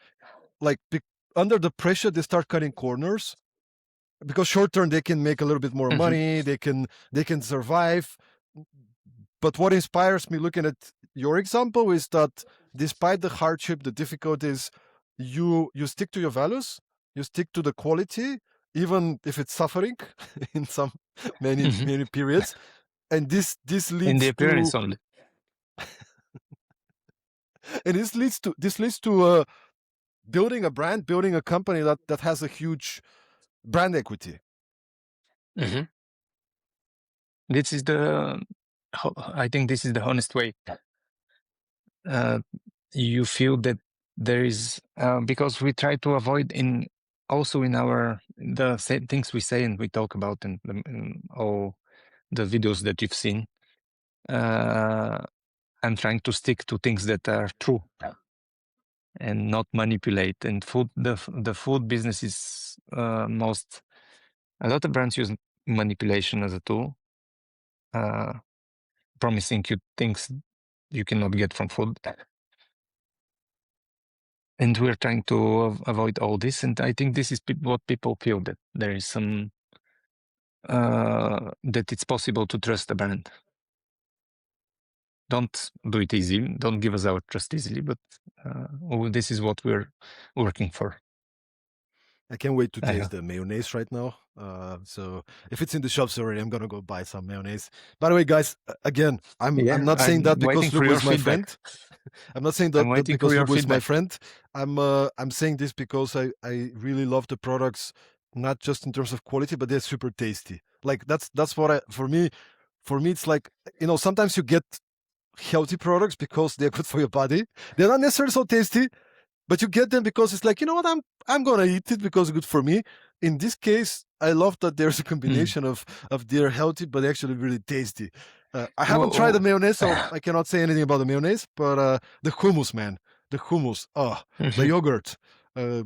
like, under the pressure, they start cutting corners, because short term they can make a little bit more money, they can survive. But what inspires me looking at your example is that despite the hardship, the difficulties, you stick to your values, you stick to the quality, even if it's suffering in some many periods. And this leads in the appearance to only. And this leads to building a brand, building a company that has a huge brand equity. Mhm. This is the, I think this is the honest way. You feel that there is, because we try to avoid also in the things we say and we talk about in all the videos that you've seen. I'm trying to stick to things that are true and not manipulate. And the food business is a lot of brands use manipulation as a tool, promising you things you cannot get from food. And we're trying to avoid all this. And I think this is what people feel, that there is some, that it's possible to trust a brand. Don't do it easy. Don't give us our trust easily, but this is what we're working for. I can't wait to I taste hope. the mayonnaise right now. So if it's in the shops already, I'm gonna go buy some mayonnaise. By the way, guys, again, I'm Yeah, not saying I'm that waiting because for Lubo your is my feedback. friend. I'm not saying I'm that waiting for because your Lubo is my feedback. friend. I'm saying this because I really love the products, not just in terms of quality, but they're super tasty. Like that's what for me it's like, sometimes you get healthy products because they're good for your body. They're not necessarily so tasty, but you get them because it's like, you know what, I'm gonna eat it because it's good for me. In this case, I love that there's a Mm. combination of they're healthy but actually really tasty. I haven't tried the Well, mayonnaise, so I cannot say anything about the mayonnaise, but the hummus, man, the hummus, the yogurt, uh,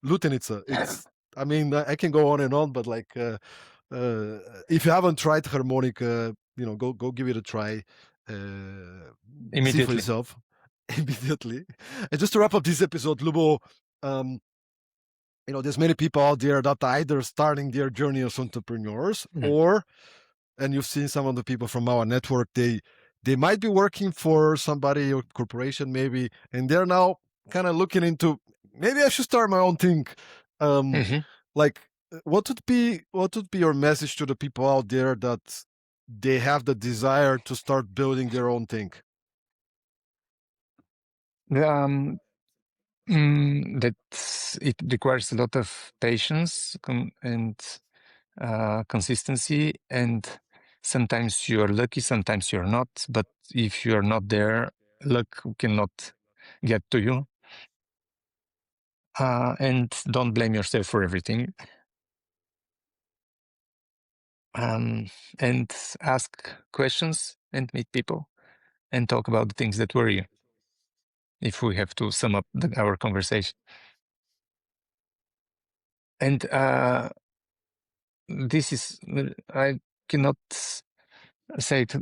lutenica. I mean, I can go on and on, but like, if you haven't tried harmonica, go give it a try. See for immediately. yourself immediately. And just to wrap up this episode, Lubo, um, there's many people out there that are either starting their journey as entrepreneurs, Mm. or, and you've seen some of the people from our network, they might be working for somebody or corporation maybe, and they're now kind of looking into, maybe I should start my own thing. Um, Mhm. like, what would be your message to the people out there that they have the desire to start building their own thing? Um, that it requires a lot of patience and consistency, and sometimes you're lucky, sometimes you're not. But if you're not there, luck cannot get to you. And don't blame yourself for everything. And ask questions and meet people and talk about the things that worry you, if we have to sum up our conversation. And this is, I cannot say it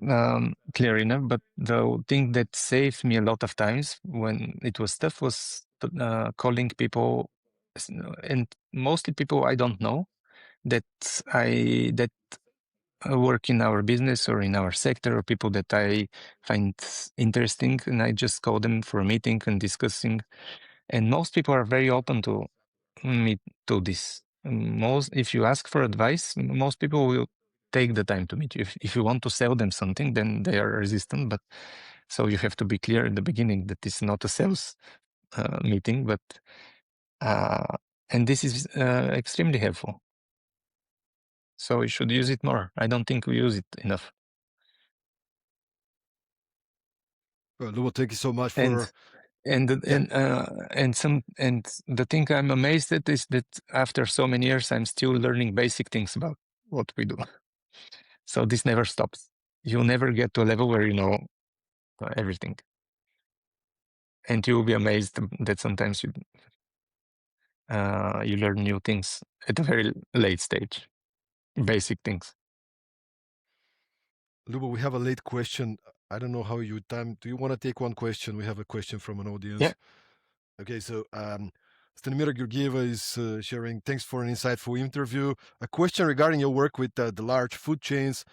clear enough, but the thing that saved me a lot of times when it was tough was calling people, and mostly people I don't know, that work in our business or in our sector, or people that I find interesting, and I just call them for a meeting and discussing. And most people are very open to meet to this. If you ask for advice, most people will take the time to meet you. If you want to sell them something, then they are resistant. But so you have to be clear at the beginning that it's not a sales meeting, but and this is extremely helpful. So we should use it more. I don't think we use it enough. Lubo, thank you so much And for, and yeah. and the thing I'm amazed at is that after so many years, I'm still learning basic things about what we do. So this never stops. You'll never get to a level where you know everything, and you'll be amazed that sometimes you learn new things at a very late stage, basic things. Lubo, we have a late question. I don't know how you time. Do you want to take one question? We have a question from an Yeah. audience. Okay, so Stanimira Georgieva is sharing. Thanks for an insightful interview. A question regarding your work with the large food chains.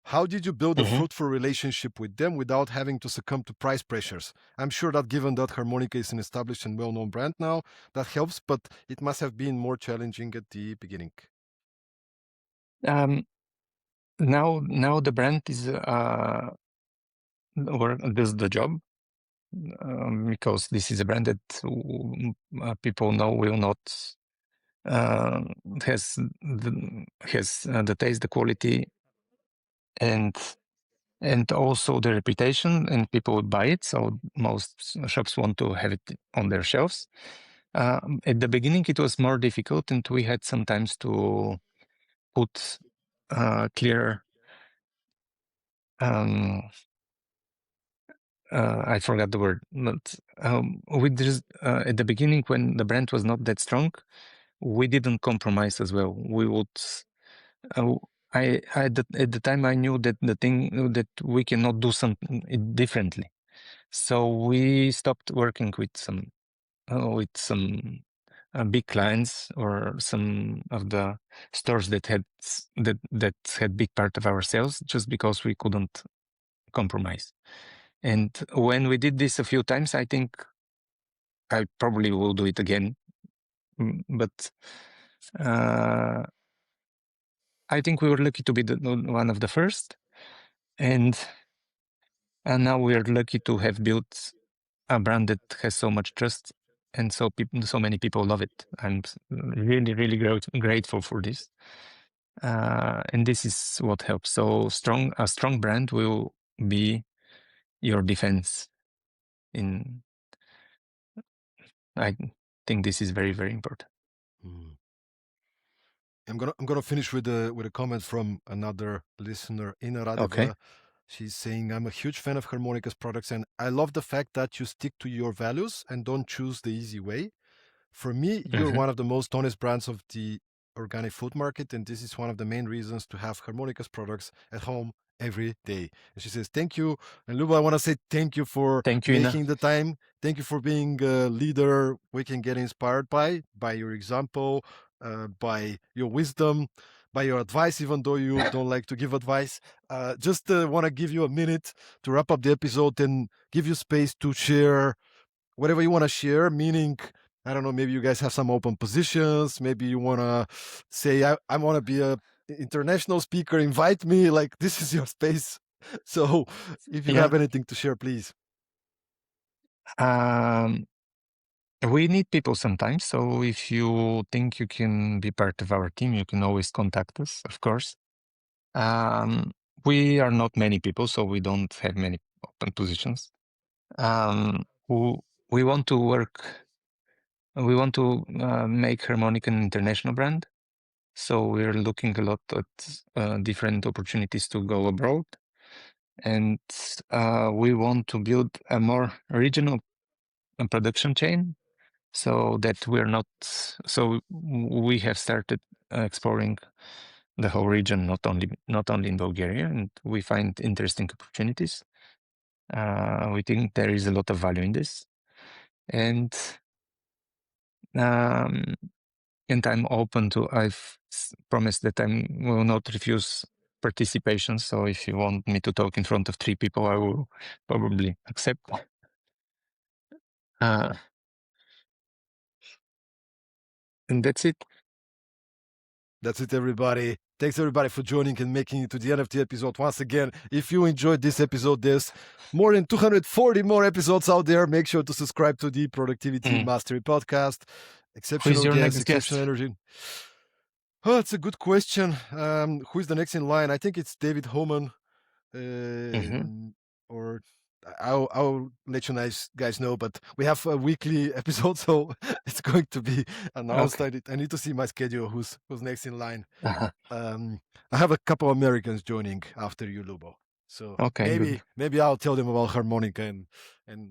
How did you build a Mhm. fruitful relationship with them without having to succumb to price pressures? I'm sure that given that Harmonica is an established and well-known brand now, that helps, but it must have been more challenging at the beginning. Um, now the brand is does the job. because this is a brand that people know will not has the taste, the quality, and also the reputation, and people would buy it. So most shops want to have it on their shelves. At the beginning, it was more difficult, and we had sometimes to put clear. I forgot the word, but with this, at the beginning, when the brand was not that strong, we didn't compromise as well. We would. At the time, I knew that the thing that we cannot do something differently, so we stopped working with some big clients or some of the stores that had big part of our sales, just because we couldn't compromise. And when we did this a few times, I think I probably will do it again. But I think we were lucky to be one of the first, and now we are lucky to have built a brand that has so much trust, and so many people love it. I'm really, really grateful for this, and this is what helps. So a strong brand will be your defense. I think this is very, very important. I'm gonna finish with a comment from another listener, Ina Radeva. Okay. She's saying, I'm a huge fan of Harmonica's products, and I love the fact that you stick to your values and don't choose the easy way. For me, you're one of the most honest brands of the organic food market, and this is one of the main reasons to have Harmonica's products at home every day. And she says, thank you. And Luba, I want to say thank you for making the time. Thank you for being a leader we can get inspired by your example, by your wisdom, by your advice, even though you don't like to give advice. Just want to give you a minute to wrap up the episode and give you space to share whatever you want to share, meaning, I don't know, maybe you guys have some open positions. Maybe you want to say, I want to be a international speaker, invite me. Like, this is your space. So if you have anything to share, please. We need people sometimes. So if you think you can be part of our team, you can always contact us, of course. We are not many people, so we don't have many open positions. We want to work. We want to make Harmonica an international brand. So we're looking a lot at different opportunities to go abroad. And we want to build a more regional production chain, so that we have started exploring the whole region, not only in Bulgaria, and we find interesting opportunities. We think there is a lot of value in this, and I'm open to. I've promised that I will not refuse participation. So if you want me to talk in front of 3 people, I will probably accept. And that's it. That's it, everybody. Thanks, everybody, for joining and making it to the end of the episode. Once again, if you enjoyed this episode, there's more than 240 more episodes out there. Make sure to subscribe to the Productivity Mastery Podcast. Exceptional guest, exceptional energy. Oh, it's a good question. Who is the next in line? I think it's David Homan. Or I'll let you guys know, but we have a weekly episode, so it's going to be announced. Okay. I need to see my schedule, who's next in line. I have a couple of Americans joining after you, Lubo. So maybe I'll tell them about Harmonica and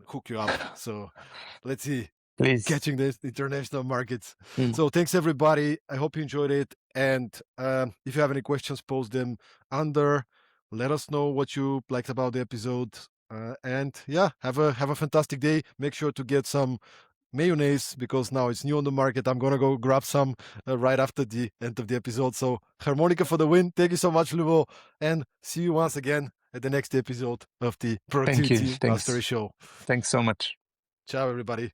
hook you up. So let's see. Please. Catching the international markets. So thanks, everybody. I hope you enjoyed it. And if you have any questions, post them under. Let us know what you liked about the episode. And yeah, have a fantastic day. Make sure to get some mayonnaise, because now it's new on the market. I'm going to go grab some right after the end of the episode. So Harmonica for the win. Thank you so much, Lubo. And see you once again at the next episode of the Productivity Mastery Show. Thanks so much. Ciao, everybody.